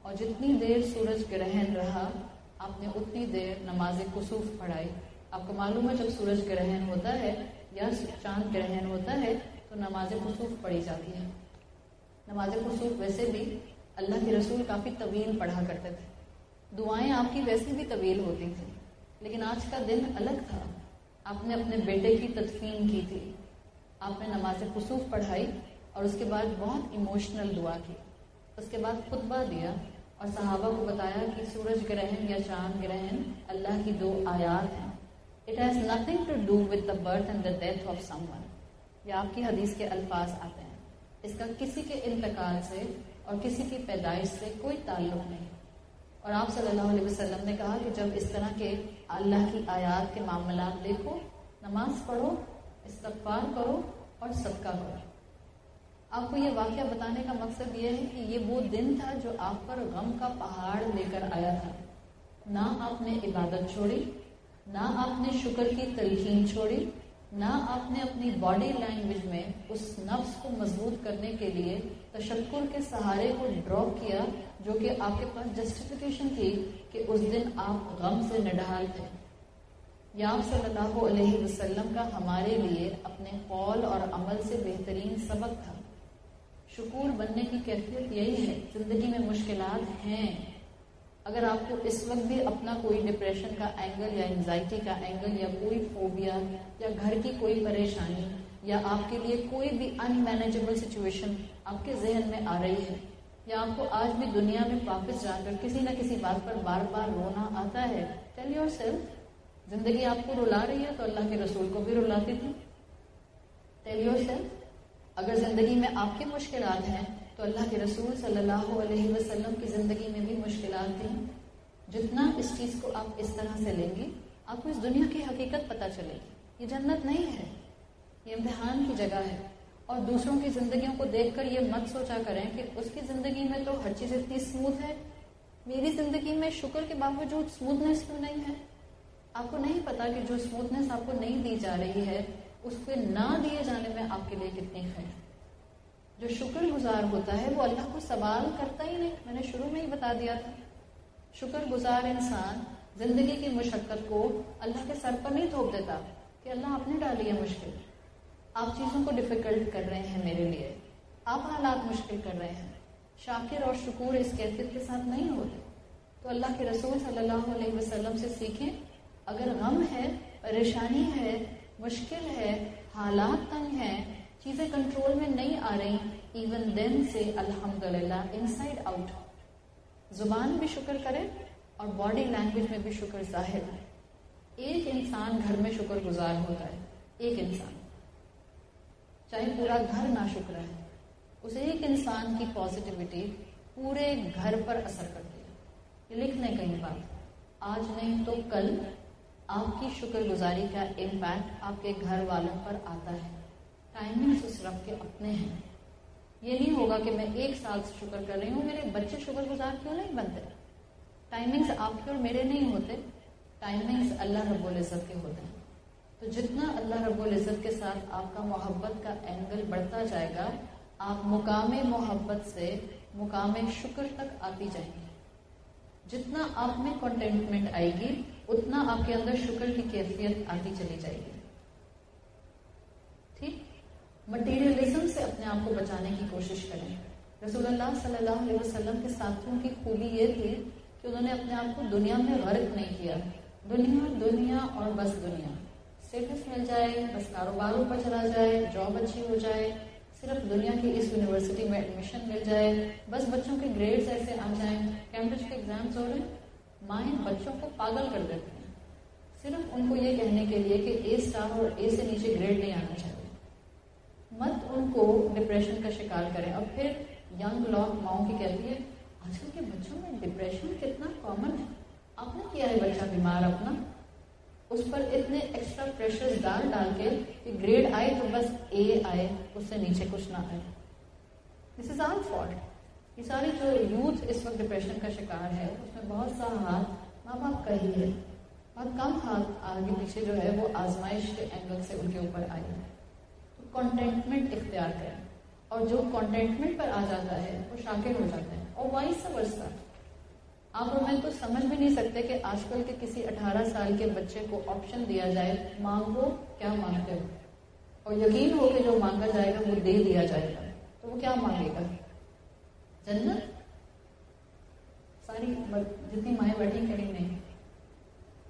اور جتنی دیر سورج گرہن رہا آپ نے اتنی دیر نماز کسوف پڑھائی. آپ کو معلوم ہے جب سورج گرہن ہوتا ہے یا چاند گرہن ہوتا ہے تو نماز کسوف پڑھی جاتی ہے. نماز کسوف ویسے بھی اللہ کے رسول کافی طویل پڑھا کرتے تھے, دعائیں آپ کی ویسے بھی طویل ہوتی تھیں, لیکن آج کا دن الگ تھا. آپ نے اپنے بیٹے کی تدفین کی تھی, آپ نے نماز کسوف پڑھائی اور اس کے بعد بہت ایموشنل دعا کی. اس کے بعد خطبہ دیا اور صحابہ کو بتایا کہ سورج گرہن یا چاند گرہن اللہ کی 2 آیات ہیں. It has nothing to do with the birth and the death of someone. یہ آپ کی حدیث کے الفاظ آتے ہیں. اس کا کسی کے انتقال سے اور کسی کی پیدائش سے کوئی تعلق نہیں. اور آپ صلی اللہ علیہ وسلم نے کہا کہ جب اس طرح کے اللہ کی آیات کے معاملات دیکھو, نماز پڑھو, استغفار کرو اور صدقہ کرو. آپ کو یہ واقعہ بتانے کا مقصد یہ ہے کہ یہ وہ دن تھا جو آپ پر غم کا پہاڑ لے کر آیا تھا. نہ آپ نے عبادت چھوڑی, نہ آپ نے شکر کی تلقین چھوڑی, نہ آپ نے اپنی باڈی لینگویج میں اس نفس کو مضبوط کرنے کے لیے تشکر کے سہارے کو ڈراپ کیا جو کہ آپ کے پاس جسٹیفیکیشن تھی کہ اس دن آپ غم سے نڈھال تھے. یا آپ صلی اللہ علیہ وسلم کا ہمارے لیے اپنے قول اور عمل سے بہترین سبق تھا. شکور بننے کی کیفیت یہی ہے. زندگی میں مشکلات ہیں اگر آپ کو اس وقت بھی اپنا کوئی ڈپریشن کا اینگل یا انزائٹی کا اینگل یا کوئی فوبیا یا گھر کی کوئی پریشانی یا آپ کے لیے کوئی بھی ان مینیجیبل سچویشن آپ کے ذہن میں آ رہی ہے، یا آپ کو آج بھی دنیا میں واپس جا کر کسی نہ کسی بات پر بار بار رونا آتا ہے، ٹیل یور سیلف زندگی آپ کو رلا رہی ہے تو اللہ کے رسول کو بھی رلاتی تھی. ٹیل یور سیلف اگر زندگی میں آپ کی مشکلات ہیں تو اللہ کے رسول صلی اللہ علیہ وسلم کی زندگی میں بھی مشکلات تھیں. جتنا اس چیز کو آپ اس طرح سے لیں گی آپ کو اس دنیا کی حقیقت پتہ چلے گی. یہ جنت نہیں ہے، یہ امتحان کی جگہ ہے. اور دوسروں کی زندگیوں کو دیکھ کر یہ مت سوچا کریں کہ اس کی زندگی میں تو ہر چیز اتنی اسموتھ ہے، میری زندگی میں شکر کے باوجود اسموتھنیس کیوں نہیں ہے. آپ کو نہیں پتا کہ جو اسموتھنیس آپ کو نہیں دی جا رہی ہے اس کے نہ دیے جانے میں آپ کے لیے کتنی خیر. جو شکر گزار ہوتا ہے وہ اللہ کو سوال کرتا ہی نہیں. میں نے شروع میں ہی بتا دیا تھا، شکر گزار انسان زندگی کی مشقت کو اللہ کے سر پر نہیں تھوپ دیتا کہ اللہ آپ نے ڈالی ہے مشکل، آپ چیزوں کو ڈیفیکلٹ کر رہے ہیں میرے لیے، آپ حالات مشکل کر رہے ہیں. شاکر اور شکور اس کیفیت کے ساتھ نہیں ہوتے. تو اللہ کے رسول صلی اللہ علیہ وسلم سے سیکھیں. اگر غم ہے، پریشانی ہے، مشکل ہے، حالات تنگ ہیں، چیزیں کنٹرول میں نہیں آ رہی، ایون دین سے الحمدللہ انسائڈ آؤٹ. زبان بھی شکر کرے اور باڈی لینگویج میں بھی شکر ظاہر ہے. ایک انسان گھر میں شکر گزار ہوتا ہے، ایک انسان، چاہے پورا گھر نہ شکر ہے، اس ایک انسان کی پازیٹیوٹی پورے گھر پر اثر کرتی ہے. یہ لکھ لیں کہیں بات، آج نہیں تو کل آپ کی شکر گزاری کا امپیکٹ آپ کے گھر والوں پر آتا ہے. ٹائمنگز اس رب کے اپنے ہیں. یہ نہیں ہوگا کہ میں 1 سال سے شکر کر رہی ہوں، میرے بچے شکر گزار کیوں نہیں بنتے. ٹائمنگز آپ کے اور میرے نہیں ہوتے، ٹائمنگز اللہ رب العزت کے ہوتے ہیں. تو جتنا اللہ رب العزت کے ساتھ آپ کا محبت کا اینگل بڑھتا جائے گا آپ مقام محبت سے مقام شکر تک آتی جائیں گے. جتنا آپ میں کنٹینٹمنٹ آئے گی اتنا آپ کے اندر شکر کی کیفیت آتی چلی جائے گی. ٹھیک، مٹیریلزم سے اپنے آپ کو بچانے کی کوشش کریں. رسول اللہ صلی اللہ علیہ وسلم کے ساتھیوں کی خوبی یہ تھی کہ انہوں نے اپنے آپ کو دنیا میں غرق نہیں کیا. دنیا دنیا اور بس دنیا، اسٹیٹس مل جائے، بس کاروباروں پر چلا جائے، جاب اچھی ہو جائے، صرف دنیا کی اس یونیورسٹی میں ایڈمیشن مل جائے، بس بچوں کے گریڈز ایسے آ جائیں. کیمبرج کے ایگزامز ہو رہے ہیں، مائیں بچوں کو پاگل کر دیتے ہیں صرف ان کو یہ کہنے کے لیے کہ اے اسٹار اور اے سے نیچے گریڈ نہیں آنا چاہیے. مت ان کو ڈپریشن کا شکار کریں. اور پھر ینگ لوگ ماؤں کی کہتی ہے آج کل کے بچوں میں ڈپریشن کتنا کامن ہے. آپ نے کیا ہے بچہ بیمار اپنا، اس پر اتنے ایکسٹرا پریشر ڈال کے کہ گریڈ آئے تو بس اے آئے، اس سے نیچے کچھ نہ آئے. دس از آر فالٹ. یہ ساری جو یوتھ اس وقت ڈپریشن کا شکار ہے اس میں بہت سا ہاتھ ماں باپ کا ہی ہے، بہت کم ہاتھ آگے پیچھے جو ہے وہ آزمائش کے اینگل سے ان کے اوپر آئی ہے. تو کنٹینٹمنٹ اختیار کریں، اور جو کنٹینٹمنٹ پر آ جاتا ہے وہ شاکر ہو جاتا ہے. اور وائس ورسا، آپ اور میں تو سمجھ بھی نہیں سکتے کہ آج کل کے کسی 18 سال کے بچے کو آپشن دیا جائے مانگو کیا مانگتے ہو، اور یقین ہو کہ جو مانگا جائے گا وہ دے دیا جائے گا، تو وہ کیا مانگے گا؟ جنت. ساری جتنی مائیں بیٹھی کھڑی نہیں،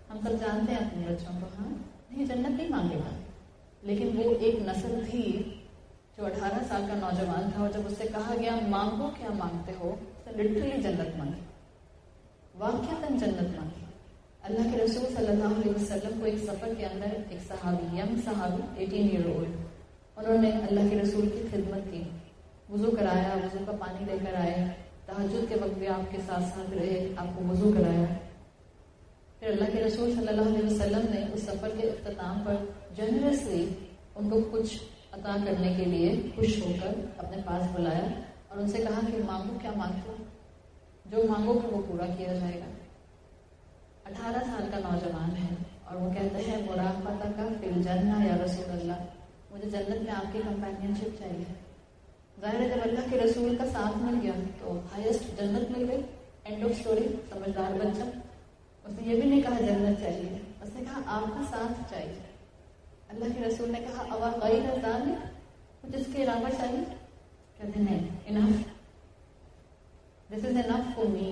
ہم سب جانتے ہیں اپنے بچوں کو، ہاں نہیں جنت نہیں مانگے گا. لیکن وہ ایک نسل تھی جو 18 سال کا نوجوان تھا، اور جب اس سے کہا گیا مانگو کیا مانگتے ہو، تو لٹرلی جنت مانگی، واقعتاً جنت مانگی. اللہ کے رسول صلی اللہ علیہ وسلم کو ایک سفر کے اندر ایک صحابی، ینگ صحابی 18 ایئر اولڈ، انہوں نے اللہ کے رسول کی خدمت کی، وضو کرایا، وضو کا پانی لے کر آئے، تہجد کے وقت بھی آپ کے ساتھ ساتھ رہے، آپ کو وضو کرایا. پھر اللہ کے رسول صلی اللہ علیہ وسلم نے اس سفر کے اختتام پر جنرسلی ان کو کچھ عطا کرنے کے لیے خوش ہو کر اپنے پاس بلایا اور ان سے کہا کہ مانگو کیا مانگتے ہو، جو مانگو گے وہ پورا کیا جائے گا. 18 سال کا نوجوان ہے اور وہ کہتے ہیں مراقبہ کا فی الجنہ یا رسول اللہ، مجھے جنت میں آپ کی کمپینین شپ چاہیے. ظاہر ہے جب اللہ کے رسول کا ساتھ مل گیا تو ہائیسٹ جنت مل گئی. And of story. سمجھدار بچہ، اس نے یہ بھی نہیں کہا جنت چاہیے، اس نے کہا آپ کا ساتھ چاہیے. اللہ کے رسول نے کہا اوا غیر ذالک، کچھ اس کے علاوہ چاہیے؟ کہتے نہیں، انف، دس از انف فار می.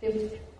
5th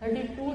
32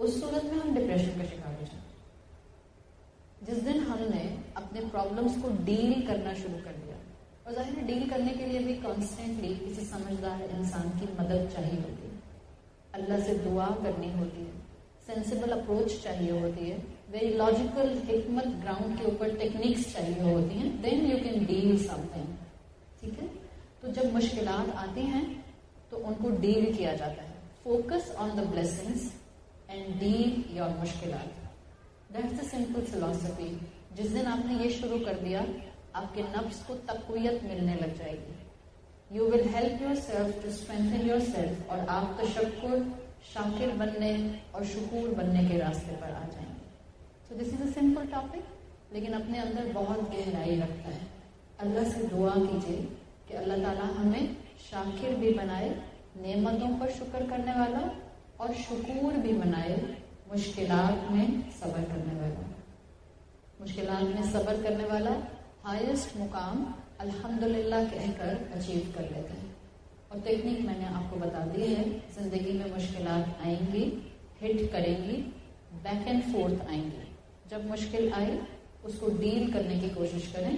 اس صورت میں ہم ڈپریشن کا شکار ہو جائیں. جس دن ہم نے اپنے پرابلمس کو ڈیل کرنا شروع کر دیا، اور ظاہر ہے ڈیل کرنے کے لیے بھی کانسٹینٹلی کسی سمجھدار انسان کی مدد چاہیے ہوتی ہے، اللہ سے دعا کرنی ہوتی ہے، سینسیبل اپروچ چاہیے ہوتی ہے، ویری لاجیکل حکمت گراؤنڈ کے اوپر ٹیکنیکس چاہیے ہوتی ہیں، then you can deal something. ٹھیک ہے، تو جب مشکلات آتی ہیں تو ان کو ڈیل کیا جاتا ہے. Focus on the blessings and deal your مشکلات. That's a simple philosophy. جس دن آپ نے یہ شروع کر دیا، آپ کے نفس کو تقویت ملنے لگ جائے گی. You will help yourself to strengthen yourself, اور آپ تشکر، شاکر بننے اور شکور بننے کے راستے پر آ جائیں گے. سو دس از اے سمپل ٹاپک، لیکن اپنے اندر بہت گہرائی رکھتا ہے. اللہ سے دعا کیجیے کہ اللہ تعالیٰ ہمیں شاکر بھی بنائے، نعمتوں پر شکر کرنے والا، اور شکور بھی بنائے، مشکلات میں صبر کرنے والا. مشکلات میں صبر کرنے والا ہائیسٹ مقام الحمدللہ کہہ کر اچیو کر لیتے ہیں. اور ٹیکنیک میں نے آپ کو بتا دی ہے. زندگی میں مشکلات آئیں گی، ہٹ کریں گی، بیک اینڈ فورتھ آئیں گی. جب مشکل آئے اس کو ڈیل کرنے کی کوشش کریں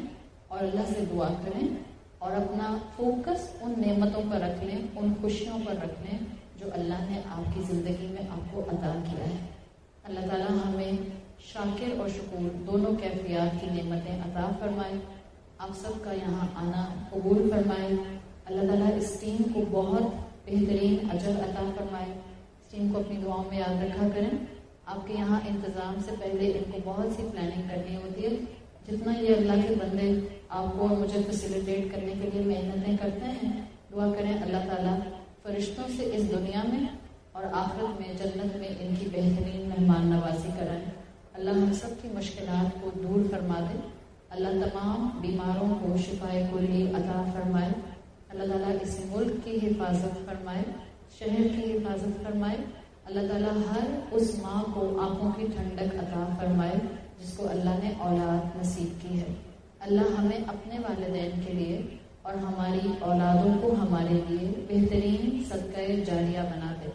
اور اللہ سے دعا کریں، اور اپنا فوکس ان نعمتوں پر رکھ لیں، ان خوشیوں پر رکھ لیں جو اللہ نے آپ کی زندگی میں آپ کو عطا کیا ہے. اللہ تعالیٰ ہمیں شاکر اور شکور دونوں کیفیات کی نعمتیں عطا فرمائے. آپ سب کا یہاں آنا قبول فرمائے. اللہ تعالیٰ اس ٹیم کو بہت بہترین اجر عطا فرمائے. اس ٹیم کو اپنی دعاؤں میں یاد رکھا کریں. آپ کے یہاں انتظام سے پہلے ان کو بہت سی پلاننگ کرنی ہوتی ہے. جتنا یہ اللہ کے بندے آپ کو اور مجھے فیسیلیٹیٹ کرنے کے لیے محنتیں کرتے ہیں، دعا کریں اللہ تعالیٰ فرشتوں سے اس دنیا میں اور آخرت میں جنت میں ان کی بہترین مہمان نوازی کرائیں. اللہ ہم سب کی مشکلات کو دور فرما دے. اللہ تمام بیماروں کو شفائے کلی عطا فرمائے. اللہ تعالیٰ اس ملک کی حفاظت فرمائے، شہر کی حفاظت فرمائے. اللہ تعالیٰ ہر اس ماں کو آنکھوں کی ٹھنڈک عطا فرمائے جس کو اللہ نے اولاد نصیب کی ہے. اللہ ہمیں اپنے والدین کے لیے اور ہماری اولادوں کو ہمارے لیے بہترین صدقہ جاریہ بنا دے.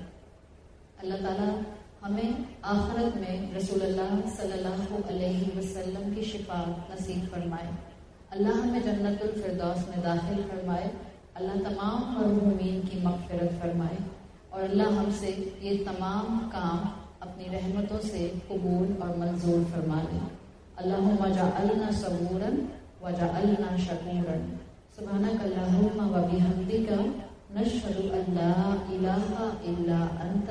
اللہ تعالیٰ ہمیں آخرت میں رسول اللہ صلی اللہ علیہ وسلم کی شفاعت نصیب فرمائے. اللہ ہمیں جنت الفردوس میں داخل فرمائے. اللہ تمام مرحومین کی مغفرت فرمائے، اور اللہ ہم سے یہ تمام کام اپنی رحمتوں سے قبول اور منظور فرما لے. اللہم جعلنا صبورا وجعلنا شکورا. سبحانک اللہم وبحمدک نشہد ان لا الہ الا انت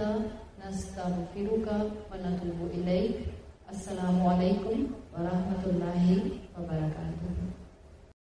نستغفرک ونتوب الیک. السلام علیکم ورحمۃ اللہ وبرکاتہ.